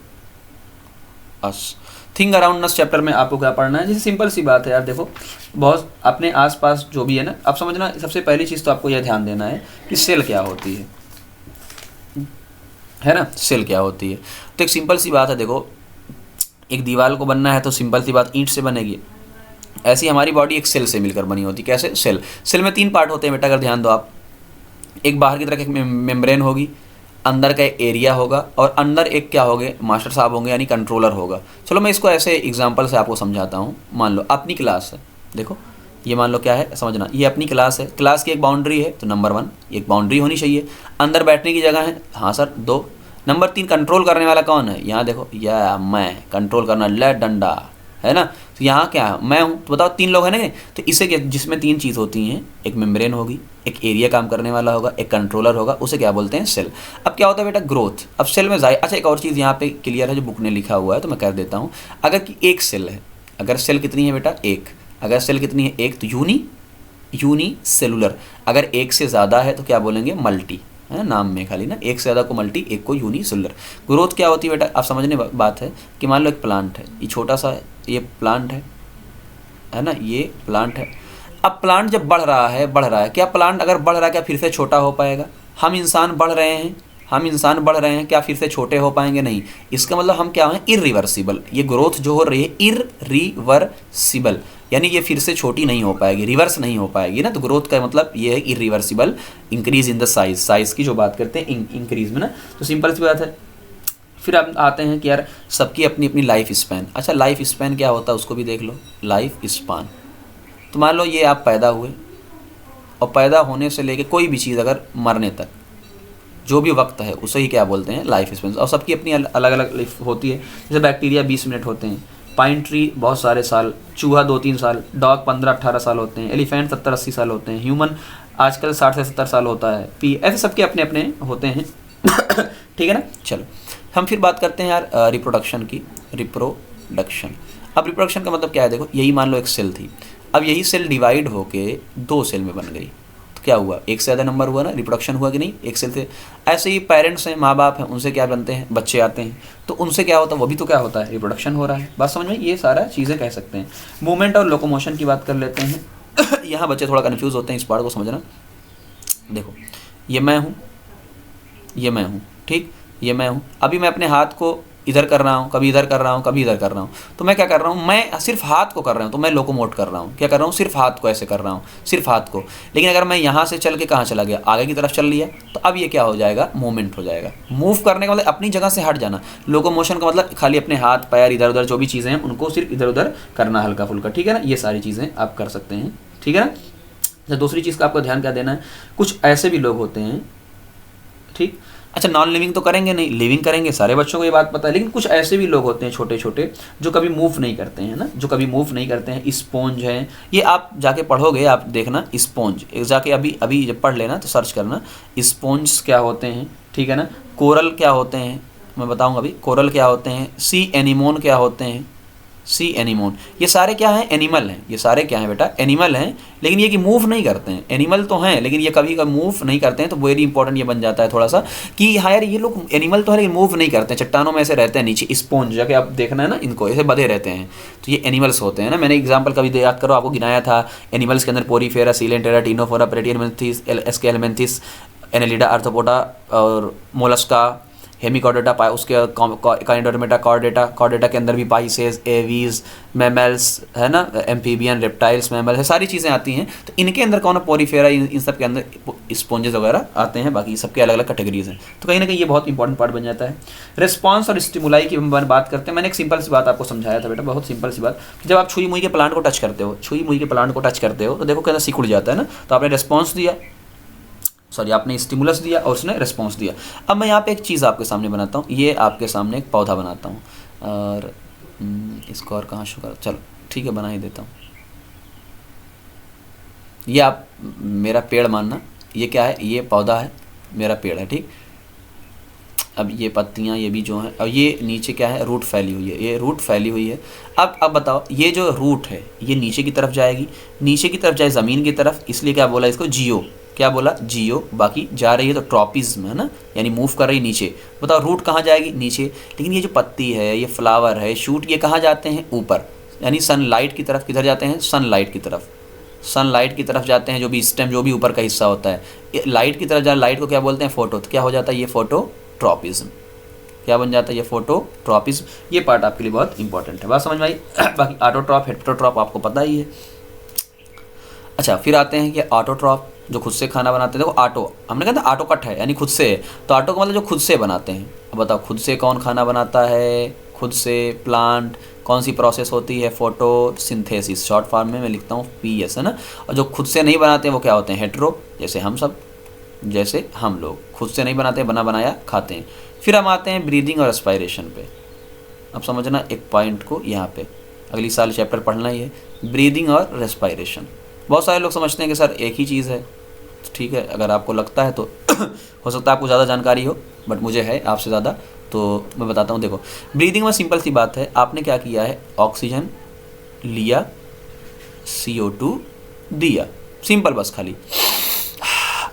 A: us. Thing around us chapter में आपको क्या पढ़ना है, जैसे सिंपल सी बात है यार, देखो बहुत अपने आसपास जो भी है ना, अब समझना, सबसे पहली चीज़ तो आपको यह ध्यान देना है कि सेल क्या होती है ना, सेल क्या होती है। तो एक सिंपल सी बात है, देखो एक दीवार को बनना है तो सिंपल सी बात ईंट से बनेगी। ऐसी हमारी बॉडी एक सेल से मिलकर बनी होती है। कैसे, सेल में 3 पार्ट होते हैं बेटा, अगर ध्यान दो आप। एक बाहर की तरफ एक मेम्ब्रेन होगी, अंदर का एक एरिया होगा और अंदर एक क्या होंगे, मास्टर साहब होंगे यानी कंट्रोलर होगा। चलो मैं इसको ऐसे एग्जांपल से आपको समझाता हूँ। मान लो अपनी क्लास है, देखो ये मान लो क्या है समझना, ये अपनी क्लास है, क्लास की एक बाउंड्री है, तो नंबर 1 एक बाउंड्री होनी चाहिए। अंदर बैठने की जगह है, हाँ सर 2। नंबर 3 कंट्रोल करने वाला कौन है, यहाँ देखो या मैं कंट्रोल करना, ले डंडा है ना, तो यहाँ क्या है मैं हूँ, तो बताओ 3 लोग हैं ना। तो इसे क्या, जिसमें 3 चीज़ होती हैं, एक मेम्ब्रेन होगी, एक एरिया काम करने वाला होगा, एक कंट्रोलर होगा, उसे क्या बोलते हैं सेल। अब क्या होता है बेटा ग्रोथ, अब सेल में जाए। अच्छा एक और चीज़ यहाँ पे क्लियर है जो बुक ने लिखा हुआ है, तो मैं कर देता हूँ। अगर कि एक सेल है, अगर सेल कितनी है बेटा एक, अगर सेल कितनी है एक, तो यूनी सेलुलर। अगर एक से ज़्यादा है तो क्या बोलेंगे मल्टी, है नाम में खाली ना, एक से ज़्यादा को मल्टी, एक को यूनी सेलुलर। ग्रोथ क्या होती है बेटा, आप समझने बात है कि मान लो एक प्लांट है, ये छोटा सा है, ये प्लांट है ना, ये प्लांट है। अब प्लांट जब बढ़ रहा है, क्या प्लांट अगर बढ़ रहा है क्या फिर से छोटा हो पाएगा? हम इंसान बढ़ रहे हैं, क्या फिर से छोटे हो पाएंगे? नहीं। इसका मतलब हम क्या हैं, इरिवर्सिबल। ये ग्रोथ जो हो रही है इरिवर्सिबल, यानी ये फिर से छोटी नहीं हो पाएगी, रिवर्स नहीं हो पाएगी ना। तो ग्रोथ का मतलब ये है irreversible increase in the size की जो बात करते हैं इंक्रीज में ना, तो सिंपल सी बात है। फिर हम आते हैं कि यार सबकी अपनी अपनी लाइफ स्पैन। अच्छा लाइफ स्पैन क्या होता है उसको भी देख लो, लाइफ स्पैन। तो मान लो ये आप पैदा हुए और पैदा होने से लेके कोई भी चीज़ अगर मरने तक जो भी वक्त है उसे ही क्या बोलते हैं लाइफ स्पैन। और सबकी अपनी अलग अलग लाइफ होती है। जैसे बैक्टीरिया 20 मिनट होते हैं, पाइन ट्री बहुत सारे साल, चूहा 2-3 साल, डॉग 15-18 साल होते हैं, एलिफेंट 70-80 साल होते हैं, ह्यूमन आजकल 60 से 70 साल होता है, ऐसे सबके अपने अपने होते हैं ठीक है ना। चलो हम फिर बात करते हैं यार रिप्रोडक्शन की। रिप्रोडक्शन, अब रिप्रोडक्शन का मतलब क्या है, देखो यही मान लो एक सेल थी, अब यही सेल डिवाइड होके 2 सेल में बन गई, तो क्या हुआ, एक से ज़्यादा नंबर हुआ ना, रिप्रोडक्शन हुआ कि नहीं एक सेल से। ऐसे ही पेरेंट्स हैं, माँ बाप हैं, उनसे क्या बनते हैं बच्चे आते हैं, तो उनसे क्या होता है, वो भी तो क्या होता है रिप्रोडक्शन हो रहा है। बात समझ में, ये सारा चीज़ें कह सकते हैं। मूवमेंट और लोकोमोशन की बात कर लेते हैं यहाँ बच्चे थोड़ा कन्फ्यूज़ होते हैं, इस पार्ट को समझना। देखो ये मैं हूँ ठीक, ये मैं हूँ। अभी मैं अपने हाथ को इधर कर रहा हूँ, कभी इधर कर रहा हूँ, कभी इधर कर रहा हूँ, तो मैं क्या कर रहा हूँ, मैं सिर्फ हाथ को कर रहा हूँ, तो मैं लोकोमोट कर रहा हूँ। क्या कर रहा हूँ, सिर्फ हाथ को ऐसे कर रहा हूँ, सिर्फ हाथ को। लेकिन अगर मैं यहाँ से चल के कहाँ चला गया, आगे की तरफ चल लिया, तो अब ये क्या हो जाएगा, मूवमेंट हो जाएगा। मूव करने का मतलब अपनी जगह से हट जाना। लोकोमोशन का मतलब खाली अपने हाथ पैर इधर उधर जो भी चीज़ें हैं उनको सिर्फ इधर उधर करना हल्का फुल्का, ठीक है ना। ये सारी चीज़ें आप कर सकते हैं, ठीक है ना। दूसरी चीज़ का आपको ध्यान क्या देना है, कुछ ऐसे भी लोग होते हैं ठीक। अच्छा नॉन लिविंग तो करेंगे नहीं, लिविंग करेंगे, सारे बच्चों को ये बात पता है। लेकिन कुछ ऐसे भी लोग होते हैं छोटे छोटे जो कभी मूव नहीं करते हैं ना, जो कभी मूव नहीं करते हैं। स्पॉन्ज है, ये आप जाके पढ़ोगे, आप देखना स्पॉन्ज जाके अभी जब पढ़ लेना तो सर्च करना स्पॉन्ज क्या होते हैं, ठीक है ना। कोरल क्या होते हैं मैं बताऊँगा अभी, कोरल क्या होते हैं, सी एनीमोन क्या होते हैं, सी एनीमोन। ये सारे क्या हैं, एनिमल हैं। ये सारे क्या हैं बेटा, एनिमल हैं। लेकिन ये कि मूव नहीं करते हैं, एनिमल तो हैं लेकिन ये कभी कभी मूव नहीं करते हैं। तो वेरी इंपॉर्टेंट ये बन जाता है थोड़ा सा कि हाँ यार ये लोग एनिमल तो है लेकिन मूव नहीं करते हैं, चट्टानों में ऐसे रहते हैं नीचे, स्पॉन्ज जाके आप देखना है ना, इनको ऐसे बधे रहते हैं, तो ये एनिमल्स होते हैं ना। मैंने एग्जाम्पल कभी याद करो, आपको गिनाया था एनिमल्स के अंदर porifera, coelenterata, ctenophora, platyhelminthes, aschelminthes, annelida, arthropoda और मोलस्का, हेमिकॉर्डेटा पाई, उसके काइंडोडर्मेटा, कॉर्डेटा के अंदर भी पाइसेस, एवीज, मैमल्स है ना, एम्फीबियन, रेप्टाइल्स, मैमल है, सारी चीज़ें आती हैं। तो इनके अंदर कौन है, पोरीफेरा, इन सब के अंदर स्पॉन्जेस वगैरह आते हैं। बाकी सबके अलग अलग कैटेगरीज हैं। तो कहीं ना कहीं ये बहुत इंपॉर्टेंट पार्ट बन जाता है। रिस्पॉन्स और स्टिमुलाई की हम बात करते हैं। मैंने एक सिंपल सी बात आपको समझाया था बेटा, बहुत सिंपल सी बात, कि जब आप छुई मुई के प्लांट को टच करते हो, तो देखो कहना सिकुड़ जाता है ना। तो आपने रिस्पॉन्स दिया, सॉरी आपने स्टिमुलस दिया और उसने रिस्पॉन्स दिया। अब मैं यहाँ पे एक चीज़ आपके सामने बनाता हूँ, ये आपके सामने एक पौधा बनाता हूँ और इसको और कहाँ शो कर, चलो ठीक है बना ही देता हूँ। ये आप मेरा पेड़ मानना, ये क्या है, ये पौधा है, मेरा पेड़ है ठीक। अब ये पत्तियाँ ये भी जो हैं, और ये नीचे क्या है, रूट फैली हुई है, ये रूट फैली हुई है। अब बताओ ये जो रूट है ये नीचे की तरफ जाएगी, नीचे की तरफ जाए ज़मीन की तरफ, इसलिए क्या बोला इसको, जियो। क्या बोला, जियो। बाकी जा रही है तो ट्रॉपिज्म है ना, यानी मूव कर रही है नीचे। बताओ रूट कहाँ जाएगी, नीचे। लेकिन ये जो पत्ती है, ये फ्लावर है, शूट, ये कहाँ जाते हैं, ऊपर, यानी सनलाइट की तरफ। किधर जाते हैं, सनलाइट की तरफ, सनलाइट की तरफ जाते हैं। जो भी स्टेम, जो भी ऊपर का हिस्सा होता है लाइट की तरफ जा, लाइट को क्या बोलते हैं, फोटो। तो क्या हो जाता है, ये फोटोट्रॉपिज्म। क्या बन जाता है, ये फोटोट्रॉपिज्म। ये पार्ट आपके लिए बहुत इंपॉर्टेंट है, बात समझ में आई। बाकी ऑटोट्रॉप, हेटेरोट्रॉप आपको पता ही है। अच्छा फिर आते हैं कि ऑटोट्रॉप जो खुद से खाना बनाते हैं। देखो ऑटो, हमने कहा था ऑटो कट है यानी खुद से है, तो ऑटो का मतलब जो खुद से बनाते हैं। अब बताओ खुद से कौन खाना बनाता है? खुद से प्लांट। कौन सी प्रोसेस होती है? फोटोसिंथेसिस, शॉर्ट फॉर्म में मैं लिखता हूँ PS, है ना। और जो खुद से नहीं बनाते वो क्या होते हैं? हेटेरो, जैसे हम सब, जैसे हम लोग खुद से नहीं बनाते, बना बनाया खाते हैं। फिर हम आते हैं ब्रीदिंग और रेस्पायरेशन पे। अब समझना एक पॉइंट को यहाँ पे, अगली साल चैप्टर पढ़ना ही है, ब्रीदिंग और रेस्पायरेशन। बहुत सारे लोग समझते हैं कि सर एक ही चीज़ है, ठीक है, अगर आपको लगता है तो हो सकता है आपको ज़्यादा जानकारी हो, बट मुझे है आपसे ज़्यादा, तो मैं बताता हूँ। देखो ब्रीदिंग में सिंपल सी बात है, आपने क्या किया है, ऑक्सीजन लिया, CO2 दिया, सिंपल, बस खाली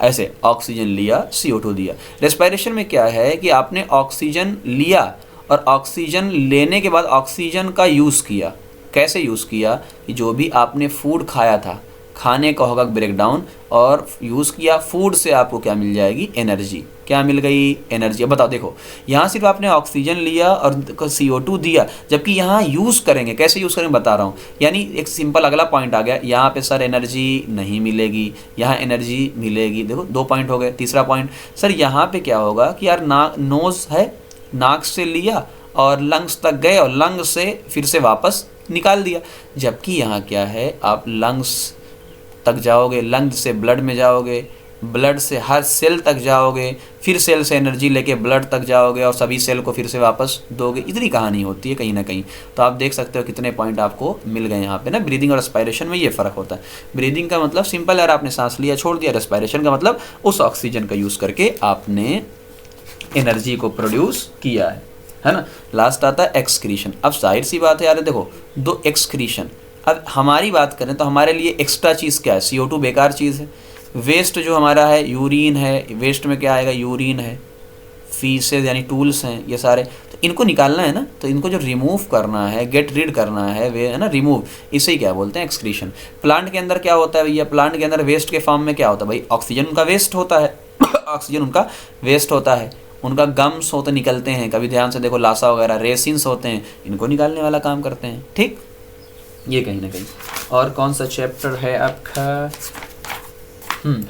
A: ऐसे ऑक्सीजन लिया, CO2 दिया। रेस्पायरेशन में क्या है कि आपने ऑक्सीजन लिया और ऑक्सीजन लेने के बाद ऑक्सीजन का यूज़ किया। कैसे यूज़ किया? कि जो भी आपने फूड खाया था, खाने का होगा ब्रेक डाउन और यूज़ किया, फूड से आपको क्या मिल जाएगी? एनर्जी। क्या मिल गई? एनर्जी। अब बताओ, देखो यहाँ सिर्फ आपने ऑक्सीजन लिया और CO2 दिया, जबकि यहाँ यूज़ करेंगे, कैसे यूज़ करेंगे बता रहा हूँ। यानी एक सिंपल अगला पॉइंट आ गया, यहाँ पे सर एनर्जी नहीं मिलेगी, यहाँ एनर्जी मिलेगी। देखो 2 पॉइंट हो गए। तीसरा पॉइंट, सर यहाँ पे क्या होगा कि यार नोज़ है, नाक से लिया और लंग्स तक गए और लंग्स से फिर से वापस निकाल दिया, जबकि यहाँ क्या है, आप लंग्स तक जाओगे, लंग्स से ब्लड में जाओगे, ब्लड से हर सेल तक जाओगे, फिर सेल से एनर्जी लेके ब्लड तक जाओगे और सभी सेल को फिर से वापस दोगे। इतनी कहानी होती है कहीं ना कहीं। तो आप देख सकते हो कितने पॉइंट आपको मिल गए यहाँ पे ना। ब्रीदिंग और रेस्पायरेशन में ये फ़र्क होता है। ब्रीदिंग का मतलब सिंपल है, आपने सांस लिया छोड़ दिया। रेस्पायरेशन का मतलब उस ऑक्सीजन का यूज़ करके आपने एनर्जी को प्रोड्यूस किया है ना। लास्ट आता है एक्सक्रीशन। अब जाहिर सी बात है यार, देखो 2 एक्सक्रीशन। अब हमारी बात करें तो हमारे लिए एक्स्ट्रा चीज़ क्या है? CO2 बेकार चीज़ है। वेस्ट जो हमारा है यूरिन है, वेस्ट में क्या आएगा? यूरिन है, फीसेज यानी टूल्स हैं ये सारे, तो इनको निकालना है ना, तो इनको जो रिमूव करना है, गेट रीड करना है, वे है ना रिमूव, इसे ही क्या बोलते हैं? एक्सक्रीशन। प्लांट के अंदर क्या होता है भैया? प्लांट के अंदर वेस्ट के फॉर्म में क्या होता है भाई? ऑक्सीजन उनका वेस्ट होता है ऑक्सीजन उनका वेस्ट होता है। उनका गम्स होते निकलते हैं, कभी ध्यान से देखो, लासा वगैरह रेसिन्स होते हैं, इनको निकालने वाला काम करते हैं। ठीक, ये कहीं ना कहीं। और कौन सा चैप्टर है आपका?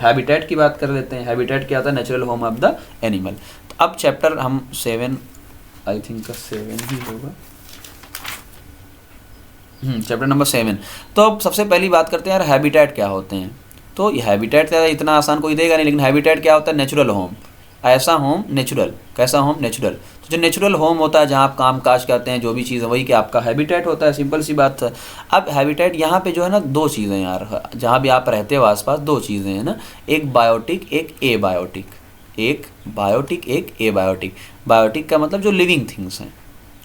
A: हैबिटेट की बात कर लेते हैं। हैबिटेट क्या होता है? Natural home of the animal. तो अब चैप्टर हम 7, आई थिंक 7 ही होगा, चैप्टर नंबर 7। तो अब सबसे पहली बात करते हैं यार, हैबिटेट क्या होते हैं। तो ये हैबिटेट इतना आसान कोई देगा नहीं, लेकिन हैबिटेट क्या होता है? नेचुरल होम, ऐसा होम नेचुरल। कैसा होम? नेचुरल। तो जो नेचुरल होम होता है, जहाँ आप काम काज करते हैं, जो भी चीज़ है, वही क्या आपका हैबिटेट होता है। सिंपल सी बात है। अब हैबिटेट यहाँ पे जो है ना, 2 चीज़ें यार, जहाँ भी आप रहते हो आसपास 2 चीज़ें हैं ना, एक बायोटिक, एक एबायोटिक। एक बायोटिक, एक एबायोटिक। बायोटिक का मतलब जो लिविंग थिंग्स हैं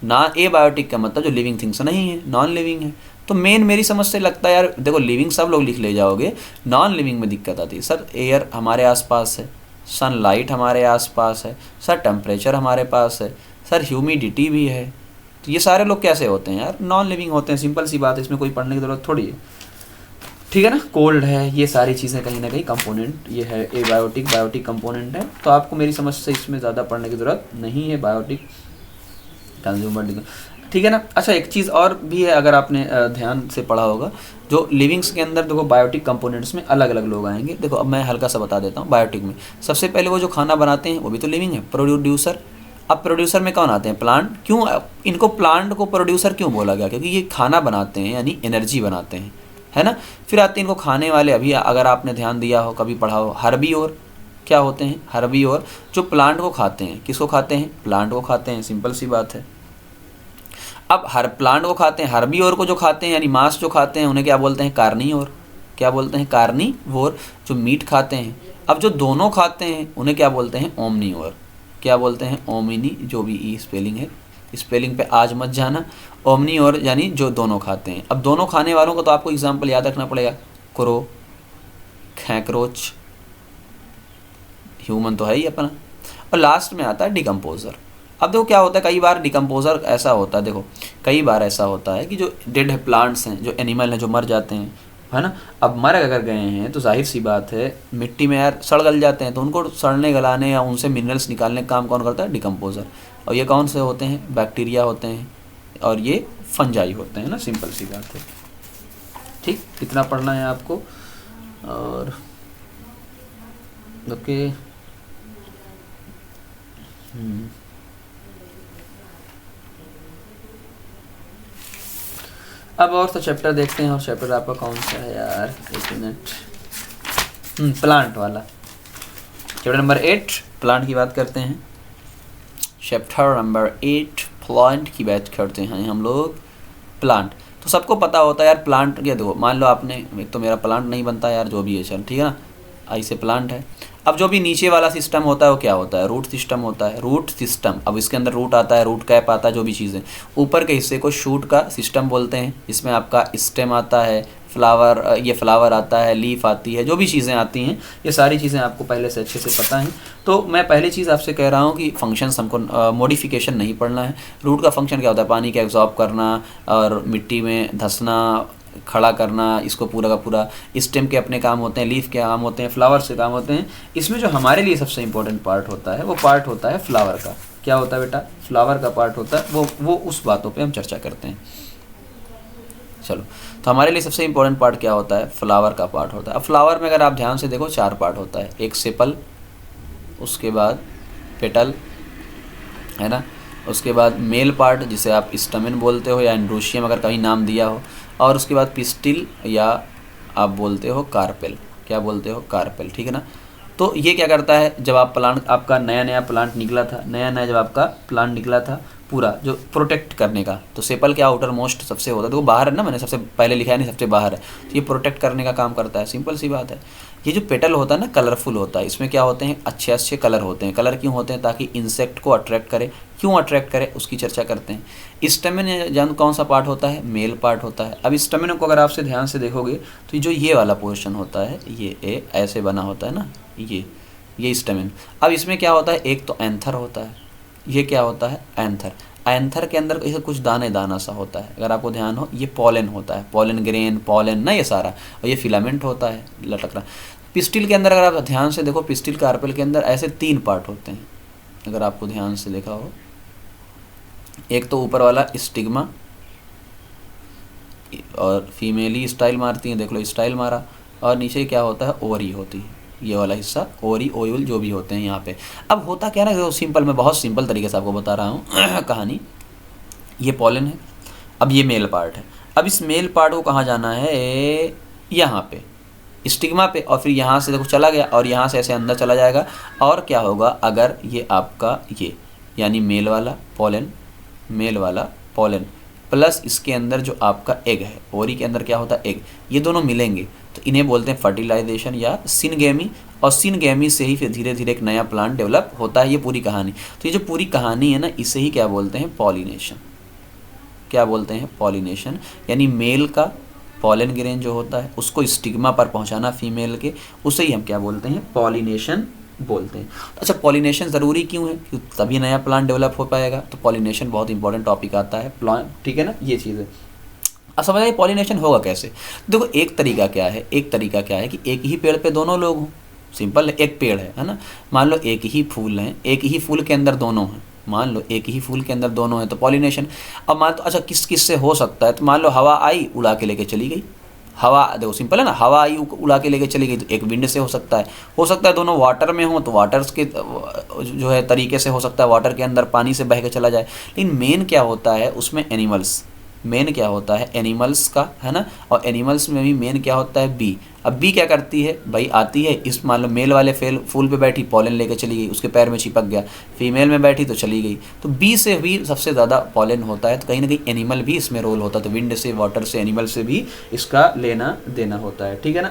A: ना, एबायोटिक का मतलब जो लिविंग थिंग्स नहीं है, नॉन लिविंग है। तो मेन मेरी समझ से लगता है यार, देखो लिविंग सब लोग लिख ले जाओगे, नॉन लिविंग में दिक्कत आती है। सर एयर हमारे आसपास है, सनलाइट हमारे आसपास है, सर टेम्परेचर हमारे पास है, सर ह्यूमिडिटी भी है। तो ये सारे लोग कैसे होते हैं यार? नॉन लिविंग होते हैं। सिंपल सी बात है, इसमें कोई पढ़ने की ज़रूरत थोड़ी है, ठीक है ना। कोल्ड है, ये सारी चीज़ें कहीं ना कहीं कंपोनेंट, ये है एबायोटिक, बायोटिक कंपोनेंट है। तो आपको मेरी समझ से इसमें ज़्यादा पढ़ने की ज़रूरत नहीं है। बायोटिक, कंज्यूमर, ठीक है ना। अच्छा एक चीज़ और भी है, अगर आपने ध्यान से पढ़ा होगा, जो लिविंग्स के अंदर देखो बायोटिक कंपोनेंट्स में अलग अलग लोग आएंगे। देखो अब मैं हल्का सा बता देता हूँ। बायोटिक में सबसे पहले वो जो खाना बनाते हैं वो भी तो लिविंग है, प्रोड्यूसर। अब प्रोड्यूसर में कौन आते हैं? प्लांट। क्यों इनको प्लांट को प्रोड्यूसर क्यों बोला गया? क्योंकि ये खाना बनाते हैं यानी एनर्जी बनाते हैं, है ना। फिर आते हैं इनको खाने वाले। अभी अगर आपने ध्यान दिया हो, कभी पढ़ा हो, हर्बीओर क्या होते हैं? हर्बीओर जो प्लांट को खाते हैं। किसको खाते हैं? प्लांट को खाते हैं, सिंपल सी बात है। अब हर प्लांट को खाते हैं, हर्बीओर को जो खाते हैं यानी मांस जो खाते हैं, उन्हें क्या बोलते हैं? कार्निवोर। क्या बोलते हैं? कार्निवोर। जो मीट खाते हैं। अब जो दोनों खाते हैं उन्हें क्या बोलते हैं? ओमनीवोर। क्या बोलते हैं? ओमिनी, जो भी ई स्पेलिंग है, स्पेलिंग पे आज मत जाना। ओमनीवोर यानी जो दोनों खाते हैं। अब दोनों खाने वालों को तो आपको एग्जाम्पल याद रखना पड़ेगा। क्रो, खैक्रोच, ह्यूमन तो है ही अपना, और लास्ट में आता है डिकम्पोजर। अब देखो क्या होता है, कई बार डिकम्पोजर ऐसा होता है, देखो कई बार ऐसा होता है कि जो डेड प्लांट्स हैं, जो एनिमल हैं, जो मर जाते हैं, है ना। अब मर अगर गए हैं तो जाहिर सी बात है मिट्टी में यार सड़ गल जाते हैं, तो उनको सड़ने गलाने या उनसे मिनरल्स निकालने का काम कौन करता है? डिकम्पोजर। और ये कौन से होते हैं? बैक्टीरिया होते हैं, और ये फंजाई होते हैं ना, सिंपल सी बात है। ठीक, इतना पढ़ना है आपको। और ओके। अब और तो चैप्टर देखते हैं, और चैप्टर आपका कौन सा है यार, एक मिनट। प्लांट वाला, चैप्टर नंबर 8 प्लांट की बात करते हैं। चैप्टर नंबर 8 प्लांट की बात करते हैं हम लोग। प्लांट तो सबको पता होता है यार, प्लांट क्या, देखो मान लो आपने, एक तो मेरा प्लांट नहीं बनता यार, जो भी है चल ठीक है ना, ऐसे प्लांट है। अब जो भी नीचे वाला सिस्टम होता है वो क्या होता है, रूट सिस्टम होता है, रूट सिस्टम। अब इसके अंदर रूट आता है, रूट कैप आता है, जो भी चीज़ें ऊपर के हिस्से को शूट का सिस्टम बोलते हैं। इसमें आपका स्टेम आता है, फ्लावर, ये फ्लावर आता है, लीफ आती है, जो भी चीज़ें आती हैं ये सारी चीज़ें आपको पहले से अच्छे से पता हैं। तो मैं पहली चीज़ आपसे कह रहा हूँ कि फंक्शंस हमको मॉडिफिकेशन नहीं पढ़ना है। रूट का फंक्शन क्या होता है, पानी का एब्जॉर्ब करना और मिट्टी में धंसना, खड़ा करना, इसको पूरा का पूरा। स्टेम के अपने काम होते हैं, लीफ के काम होते हैं, फ्लावर से काम होते हैं। इसमें जो हमारे लिए सबसे इंपॉर्टेंट पार्ट होता है वो पार्ट होता है फ्लावर का। क्या होता है बेटा, फ्लावर का पार्ट होता है, वो उस बातों पे हम चर्चा करते हैं। चलो, तो हमारे लिए सबसे इंपॉर्टेंट पार्ट क्या होता है, फ्लावर का पार्ट होता है। अब फ्लावर में अगर आप ध्यान से देखो 4 पार्ट होता है, एक सेपल, उसके बाद पेटल, है ना, उसके बाद मेल पार्ट जिसे आप स्टमेन बोलते हो या एंड्रोशियम अगर कहीं नाम दिया हो, और उसके बाद पिस्टिल या आप बोलते हो कार्पेल। क्या बोलते हो, कार्पेल, ठीक है ना। तो ये क्या करता है, जब आप प्लांट, आपका नया नया प्लांट निकला था, नया जब आपका प्लांट निकला था पूरा, जो प्रोटेक्ट करने का, तो सेपल क्या आउटर मोस्ट सबसे होता है, तो वो बाहर है ना, मैंने सबसे पहले लिखा है नहीं, सबसे बाहर है, तो ये प्रोटेक्ट करने का काम करता है, सिंपल सी बात है। ये जो पेटल होता है ना, कलरफुल होता है, इसमें क्या होते हैं, अच्छे अच्छे कलर होते हैं। कलर क्यों होते हैं, ताकि इंसेक्ट को अट्रैक्ट करे। क्यों अट्रैक्ट करे उसकी चर्चा करते हैं। स्टेमिन जान कौन सा पार्ट होता है, मेल पार्ट होता है। अब स्टेमिन को अगर आपसे ध्यान से देखोगे तो जो ये वाला पोर्शन होता है, ये ऐसे बना होता है ना, ये स्टेमिन। अब इसमें क्या होता है, एक तो एंथर होता है, ये क्या होता है, एंथर। एंथर के अंदर इसे कुछ दाने दाना सा होता है, अगर आपको ध्यान हो, ये पॉलन होता है, पॉलन ग्रेन, पॉलन ना, ये सारा, और ये फिलामेंट होता है लटक रहा। पिस्टिल के अंदर अगर आप ध्यान से देखो, पिस्टिल कार्पेल के अंदर ऐसे 3 पार्ट होते हैं, अगर आपको ध्यान से देखा हो। एक तो ऊपर वाला स्टिग्मा, और फीमेली स्टाइल मारती हैं, देख लो स्टाइल मारा, और नीचे क्या होता है, ओवरी होती है, ये वाला हिस्सा, ओवरी, ओयल जो भी होते हैं यहाँ पे। अब होता क्या ना, सिंपल, मैं बहुत सिंपल तरीके से आपको बता रहा हूँ कहानी। ये पॉलन है, अब ये मेल पार्ट है। अब इस मेल पार्ट को कहाँ जाना है, यहाँ पे स्टिग्मा पे, और फिर यहाँ से देखो चला गया, और यहाँ से ऐसे अंदर चला जाएगा। और क्या होगा, अगर ये आपका ये यानी मेल वाला पॉलन, मेल वाला पॉलन प्लस इसके अंदर जो आपका एग है, ओरी के अंदर क्या होता है, एग, ये दोनों मिलेंगे तो इन्हें बोलते हैं फर्टिलाइजेशन या सिनगेमी। और सिनगेमी से ही फिर धीरे धीरे एक नया प्लांट डेवलप होता है। ये पूरी कहानी, तो ये जो पूरी कहानी है ना, इसे ही क्या बोलते हैं, पॉलिनेशन। क्या बोलते हैं, पॉलिनेशन। यानी मेल का पॉलन ग्रेन जो होता है उसको स्टिग्मा पर पहुंचाना फीमेल के, उसे ही हम क्या बोलते हैं, पॉलिनेशन बोलते हैं। अच्छा, पॉलिनेशन ज़रूरी क्यों है, क्योंकि तभी नया प्लांट डेवलप हो पाएगा। तो पॉलिनेशन बहुत इंपॉर्टेंट टॉपिक आता है प्लांट, ठीक है ना, ये चीज़ है। अब समझ आइए पॉलिनेशन होगा कैसे। देखो एक तरीका क्या है, कि एक ही पेड़ पे दोनों लोग हों। सिंपल है, एक पेड़ है ना, मान लो एक ही फूल हैं, एक ही फूल के अंदर दोनों हैं, मान लो एक ही फूल के अंदर दोनों हैं, तो पॉलिनेशन। अब मान तो अच्छा किस किस से हो सकता है, तो मान लो हवा आई उड़ा के लेके चली गई। हवा देखो सिंपल है ना, हवा आई उड़ा के लेके चली गई, तो एक विंड से हो सकता है दोनों वाटर में हो तो वाटर्स के जो है तरीके से हो सकता है, वाटर के अंदर पानी से बह के चला जाए। लेकिन मेन क्या होता है उसमें, एनिमल्स, मेन क्या होता है एनिमल्स का, है ना। और एनिमल्स में भी मेन क्या होता है, बी। अब बी क्या करती है भाई, आती है इस, मान लो मेल वाले फूल पे बैठी, पॉलन लेकर चली गई, उसके पैर में चिपक गया, फीमेल में बैठी तो चली गई। तो बी से भी सबसे ज़्यादा पॉलन होता है, तो कहीं ना कहीं एनिमल भी इसमें रोल होता है। तो विंड से, वाटर से, एनिमल से भी इसका लेना देना होता है, ठीक है ना।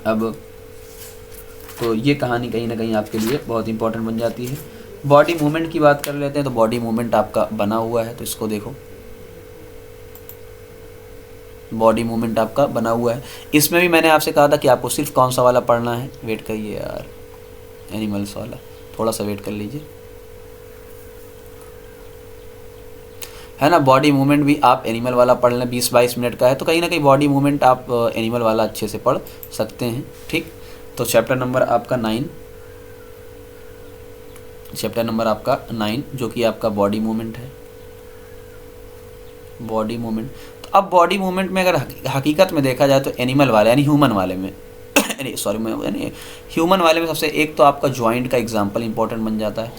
A: अब तो ये कहानी कहीं ना कहीं आपके लिए बहुत इंपॉर्टेंट बन जाती है। बॉडी मूवमेंट की बात कर लेते हैं, तो बॉडी मूवमेंट आपका बना हुआ है, तो इसको देखो, बॉडी मूवमेंट आपका बना हुआ है। इसमें भी मैंने आपसे कहा था कि आपको सिर्फ कौन सा वाला पढ़ना है, वेट करिए यार, एनिमल्स वाला, थोड़ा सा वेट कर लीजिए, है ना। बॉडी मूवमेंट भी आप एनिमल वाला पढ़ लें, 20-22 मिनट का है, तो कहीं ना कहीं बॉडी मूवमेंट आप एनिमल वाला अच्छे से पढ़ सकते हैं, ठीक। तो चैप्टर नंबर आपका 9, चैप्टर नंबर आपका 9 जो कि आपका बॉडी मूवमेंट है, बॉडी मूवमेंट। तो अब बॉडी मूवमेंट में अगर हकीकत में देखा जाए तो एनिमल वाले यानी ह्यूमन वाले में सॉरी मैं यानी ह्यूमन वाले में सबसे एक तो आपका जॉइंट का एग्जाम्पल इंपॉर्टेंट बन जाता है।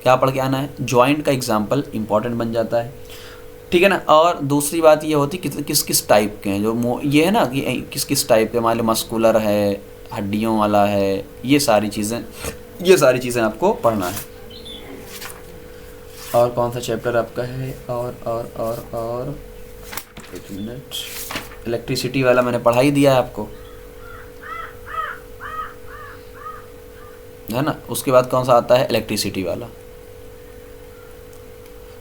A: क्या पढ़ के आना है? जॉइंट का एग्जाम्पल इंपॉर्टेंट बन जाता है, ठीक है ना। और दूसरी बात ये होती है किस किस टाइप के हैं, जो ये है ना कि किस किस टाइप के, मान लो मस्कुलर है, हड्डियों वाला है, ये सारी चीज़ें आपको पढ़ना है। और कौन सा चैप्टर आपका है? और एक मिनट, इलेक्ट्रिसिटी वाला मैंने पढ़ा ही दिया है आपको, है ना। उसके बाद कौन सा आता है? इलेक्ट्रिसिटी वाला।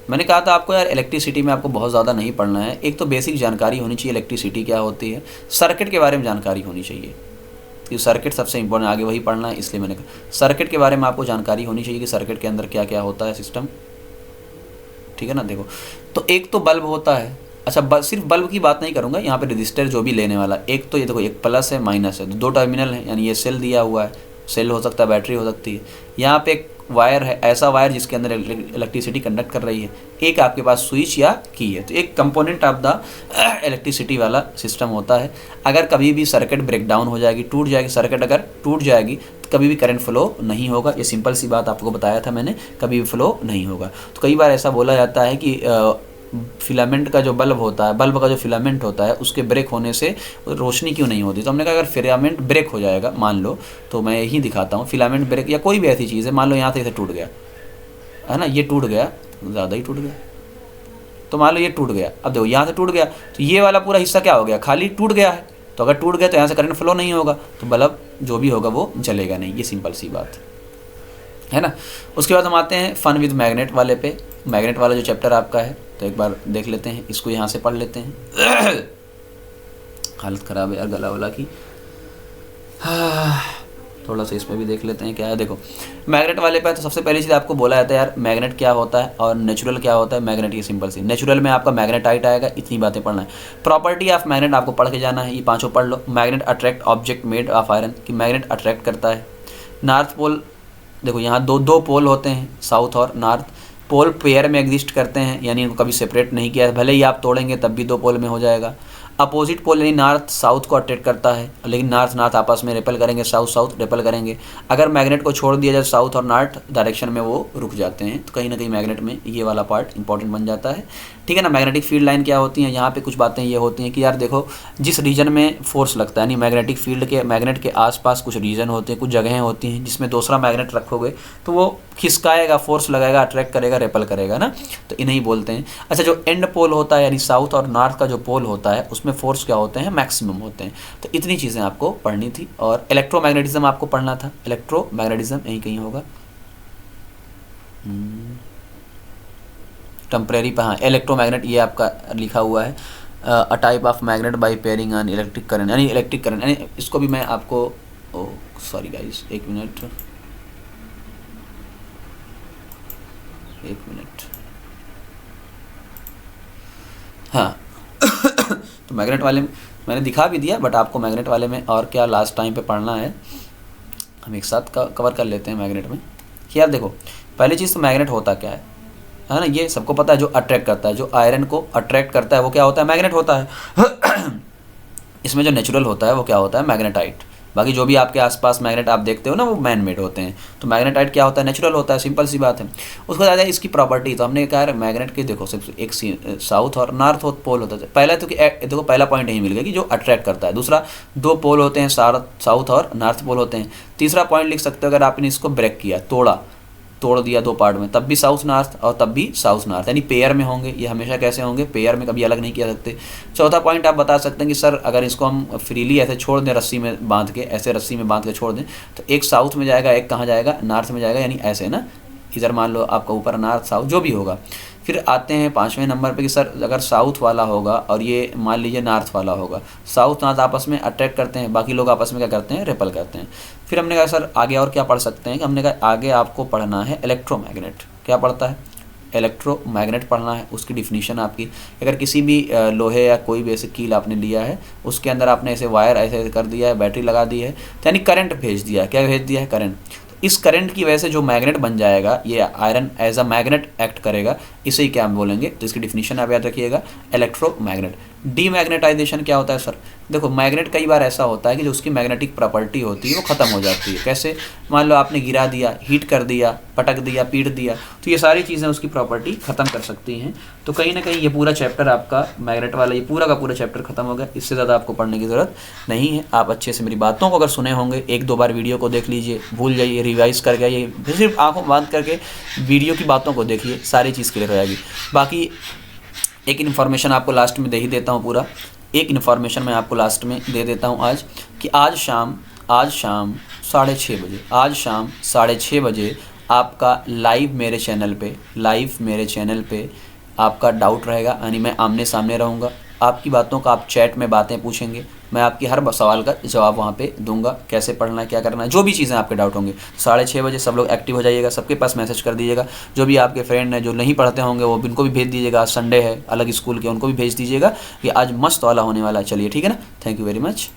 A: मैंने कहा था आपको यार इलेक्ट्रिसिटी में आपको बहुत ज़्यादा नहीं पढ़ना है, एक तो बेसिक जानकारी होनी चाहिए इलेक्ट्रिसिटी क्या होती है, सर्किट के बारे में जानकारी होनी चाहिए, कि सर्किट सबसे इंपॉर्टेंट, आगे वही पढ़ना है, इसलिए मैंने कहा सर्किट के बारे में आपको जानकारी होनी चाहिए कि सर्किट के अंदर क्या क्या होता है सिस्टम, ठीक है ना। देखो तो एक तो बल्ब होता है, अच्छा सिर्फ बल्ब की बात नहीं करूँगा, यहाँ पे रजिस्टर जो भी लेने वाला, एक तो ये देखो एक प्लस है माइनस है, दो टर्मिनल है, यानी ये सेल दिया हुआ है, सेल हो सकता है बैटरी हो सकती है, यहाँ पे एक वायर है, ऐसा वायर जिसके अंदर इलेक्ट्रिसिटी कंडक्ट कर रही है, एक आपके पास स्विच या की है, तो एक कंपोनेंट ऑफ द इलेक्ट्रिसिटी वाला सिस्टम होता है। अगर कभी भी सर्किट ब्रेक डाउन हो जाएगी, टूट जाएगी, सर्किट अगर टूट जाएगी तो कभी भी करंट फ्लो नहीं होगा, ये सिंपल सी बात आपको बताया था मैंने, कभी भी फ्लो नहीं होगा। तो कई बार ऐसा बोला जाता है कि फिलामेंट का जो बल्ब होता है, बल्ब का जो फिलामेंट होता है, उसके ब्रेक होने से रोशनी क्यों नहीं होती। तो हमने कहा अगर फिलामेंट ब्रेक हो जाएगा, मान लो, तो मैं यही दिखाता हूँ, फिलामेंट ब्रेक या कोई भी ऐसी चीज़ है, मान लो यहाँ से इसे टूट गया, है ना, ये टूट गया, ज़्यादा ही टूट गया, तो मान लो ये टूट गया, अब देखो यहाँ से टूट गया, तो ये वाला पूरा हिस्सा क्या हो गया? खाली टूट गया है। तो अगर टूट गया तो यहाँ से करंट फ्लो नहीं होगा, तो बल्ब जो भी होगा वो जलेगा नहीं, ये सिंपल सी बात है ना। उसके बाद हम आते हैं फन विद मैग्नेट वाले पे। मैग्नेट वाला जो चैप्टर आपका है, तो एक बार देख लेते हैं, इसको यहाँ से पढ़ लेते हैं। हालत ख़राब है यार गला वाला की, थोड़ा सा इसमें भी देख लेते हैं क्या है। देखो मैग्नेट वाले पे तो सबसे पहली चीज़ आपको बोला जाता है यार मैग्नेट क्या होता है और नेचुरल क्या होता है। मैग्नेट ये सिंपल सी, नेचुरल में आपका मैग्नेटाइट आएगा, इतनी बातें पढ़ना है। प्रॉपर्टी ऑफ मैग्नेट आपको पढ़ के जाना है, ये पांचों पढ़ लो। Magnet attract object made of iron, कि मैग्नेट अट्रैक्ट करता है। नॉर्थ पोल, देखो यहाँ दो पोल होते हैं, साउथ और नॉर्थ पोल पेयर में एग्जिस्ट करते हैं, यानी इनको कभी सेपरेट नहीं किया, भले ही आप तोड़ेंगे तब भी दो पोल में हो जाएगा। अपोजिट पोल यानी नॉर्थ साउथ को अट्रैक्ट करता है, लेकिन नॉर्थ आपस में रिपेल करेंगे, साउथ रिपेल करेंगे। अगर मैग्नेट को छोड़ दिया जाए साउथ और नॉर्थ डायरेक्शन में वो रुक जाते हैं, तो कहीं ना कहीं मैग्नेट में ये वाला पार्ट इंपॉर्टेंट बन जाता है, ठीक है ना। मैग्नेटिक फील्ड लाइन क्या होती है, यहाँ पे कुछ बातें ये होती हैं कि यार देखो जिस रीजन में फोर्स लगता है, यानी मैग्नेटिक फील्ड के मैग्नेट के आसपास कुछ रीजन होते हैं, कुछ जगहें होती हैं जिसमें दूसरा मैग्नेट रखोगे तो वो खिसकाएगा, फोर्स लगाएगा, अट्रैक्ट करेगा, रेपल करेगा ना, तो इन्हें बोलते हैं। अच्छा जो एंड पोल होता है यानी साउथ और नॉर्थ का जो पोल होता है उसमें फोर्स क्या होते हैं, मैक्सिमम होते हैं। तो इतनी चीज़ें आपको पढ़नी थी। और इलेक्ट्रोमैग्नेटिज्म आपको पढ़ना था, इलेक्ट्रोमैग्नेटिज्म यहीं कहीं होगा, टेम्परेरी पे, हाँ इलेक्ट्रोमैग्नेट ये आपका लिखा हुआ है, a type of magnet by pairing on electric current, यानी इलेक्ट्रिक करंट, यानी इसको भी मैं आपको, ओ सॉरी गाइस एक मिनट, हाँ तो मैग्नेट वाले में मैंने दिखा भी दिया, बट आपको मैग्नेट वाले में और क्या लास्ट टाइम पे पढ़ना है, हम एक साथ कवर कर लेते हैं मैग्नेट में। कि यार देखो पहली चीज़ तो मैग्नेट होता क्या है ना, ये सबको पता है, जो अट्रैक्ट करता है, जो आयरन को अट्रैक्ट करता है वो क्या होता है, मैग्नेट होता है। इसमें जो नेचुरल होता है वो क्या होता है, मैग्नेटाइट। बाकी जो भी आपके आसपास मैग्नेट आप देखते हो ना वो मैन मेड होते हैं, तो मैग्नेटाइट क्या होता है, नेचुरल होता है, सिंपल सी बात है। उसको ज़्यादा इसकी प्रॉपर्टी, तो हमने कहा मैग्नेट के देखो सिर्फ एक साउथ और नॉर्थ पोल होता है। पहला तो कि देखो पहला पॉइंट यही मिल गया कि जो अट्रैक्ट करता है। दूसरा दो पोल होते हैं, साउथ और नॉर्थ पोल होते हैं। तीसरा पॉइंट लिख सकते हो अगर आपने इसको ब्रेक किया, तोड़ दिया दो पार्ट में, तब भी साउथ नॉर्थ और तब भी साउथ नॉर्थ, यानी पेयर में होंगे। ये हमेशा कैसे होंगे, पेयर में, कभी अलग नहीं किया सकते। चौथा पॉइंट आप बता सकते हैं कि सर अगर इसको हम फ्रीली ऐसे छोड़ दें, रस्सी में बांध के, ऐसे रस्सी में बांध के छोड़ दें, तो एक साउथ में जाएगा, एक कहाँ जाएगा, नॉर्थ में जाएगा, यानी ऐसे ना, इधर मान लो आपका ऊपर नॉर्थ साउथ जो भी होगा। फिर आते हैं 5वें नंबर पे कि सर अगर साउथ वाला होगा और ये मान लीजिए नॉर्थ वाला होगा, साउथ नॉर्थ आपस में अट्रैक्ट करते हैं, बाकी लोग आपस में क्या करते हैं, रिपेल करते हैं। फिर हमने कहा सर आगे और क्या पढ़ सकते हैं, कि हमने कहा आगे आपको पढ़ना है इलेक्ट्रोमैग्नेट। क्या पढ़ता है, इलेक्ट्रोमैग्नेट पढ़ना है। उसकी डिफिनीशन आपकी, अगर किसी भी लोहे या कोई भी ऐसे कील आपने लिया है, उसके अंदर आपने ऐसे वायर ऐसे कर दिया है, बैटरी लगा दी है, तो यानी करंट भेज दिया है। क्या भेज दिया है, करंट। इस करंट की वजह से जो मैग्नेट बन जाएगा, ये iron as a magnet act करेगा, इसे ही क्या हम बोलेंगे, तो इसकी डिफिनीशन आप याद रखिएगा, इलेक्ट्रोमैग्नेट। डीमैग्नेटाइजेशन क्या होता है सर? देखो मैग्नेट कई बार ऐसा होता है कि जो उसकी मैग्नेटिक प्रॉपर्टी होती है वो ख़त्म हो जाती है। कैसे? मान लो आपने गिरा दिया, हीट कर दिया, पटक दिया, पीट दिया, तो ये सारी चीज़ें उसकी प्रॉपर्टी ख़त्म कर सकती हैं। तो कहीं ना कहीं ये पूरा चैप्टर आपका मैग्नेट वाला, ये पूरा का पूरा चैप्टर खत्म हो गया। इससे ज़्यादा आपको पढ़ने की ज़रूरत नहीं है। आप अच्छे से मेरी बातों को अगर सुने होंगे, एक दो बार वीडियो को देख लीजिए, भूल जाइए, रिवाइज़ करके आइए, सिर्फ आँखों बंद करके वीडियो की बातों को देखिए, सारी चीज़ क्लियर हो जाएगी। बाकी एक इन्फॉर्मेशन आपको लास्ट में दे ही देता हूँ पूरा, एक इन्फॉर्मेशन मैं आपको लास्ट में दे देता हूँ आज, कि आज शाम 6:30 बजे, आज शाम 6:30 बजे आपका लाइव मेरे चैनल पे आपका डाउट रहेगा, यानी मैं आमने सामने रहूँगा। आपकी बातों का आप चैट में बातें पूछेंगे, मैं आपकी हर सवाल का जवाब वहाँ पे दूंगा, कैसे पढ़ना है, क्या करना है, जो भी चीज़ें आपके डाउट होंगे। 6:30 बजे सब लोग एक्टिव हो जाइएगा, सबके पास मैसेज कर दीजिएगा। जो भी आपके फ्रेंड हैं जो नहीं पढ़ते होंगे वो उनको भी भेज दीजिएगा, आज संडे है अलग स्कूल के, उनको भी भेज दीजिएगा कि आज मस्त वाला होने वाला है। चलिए ठीक है ना, थैंक यू वेरी मच।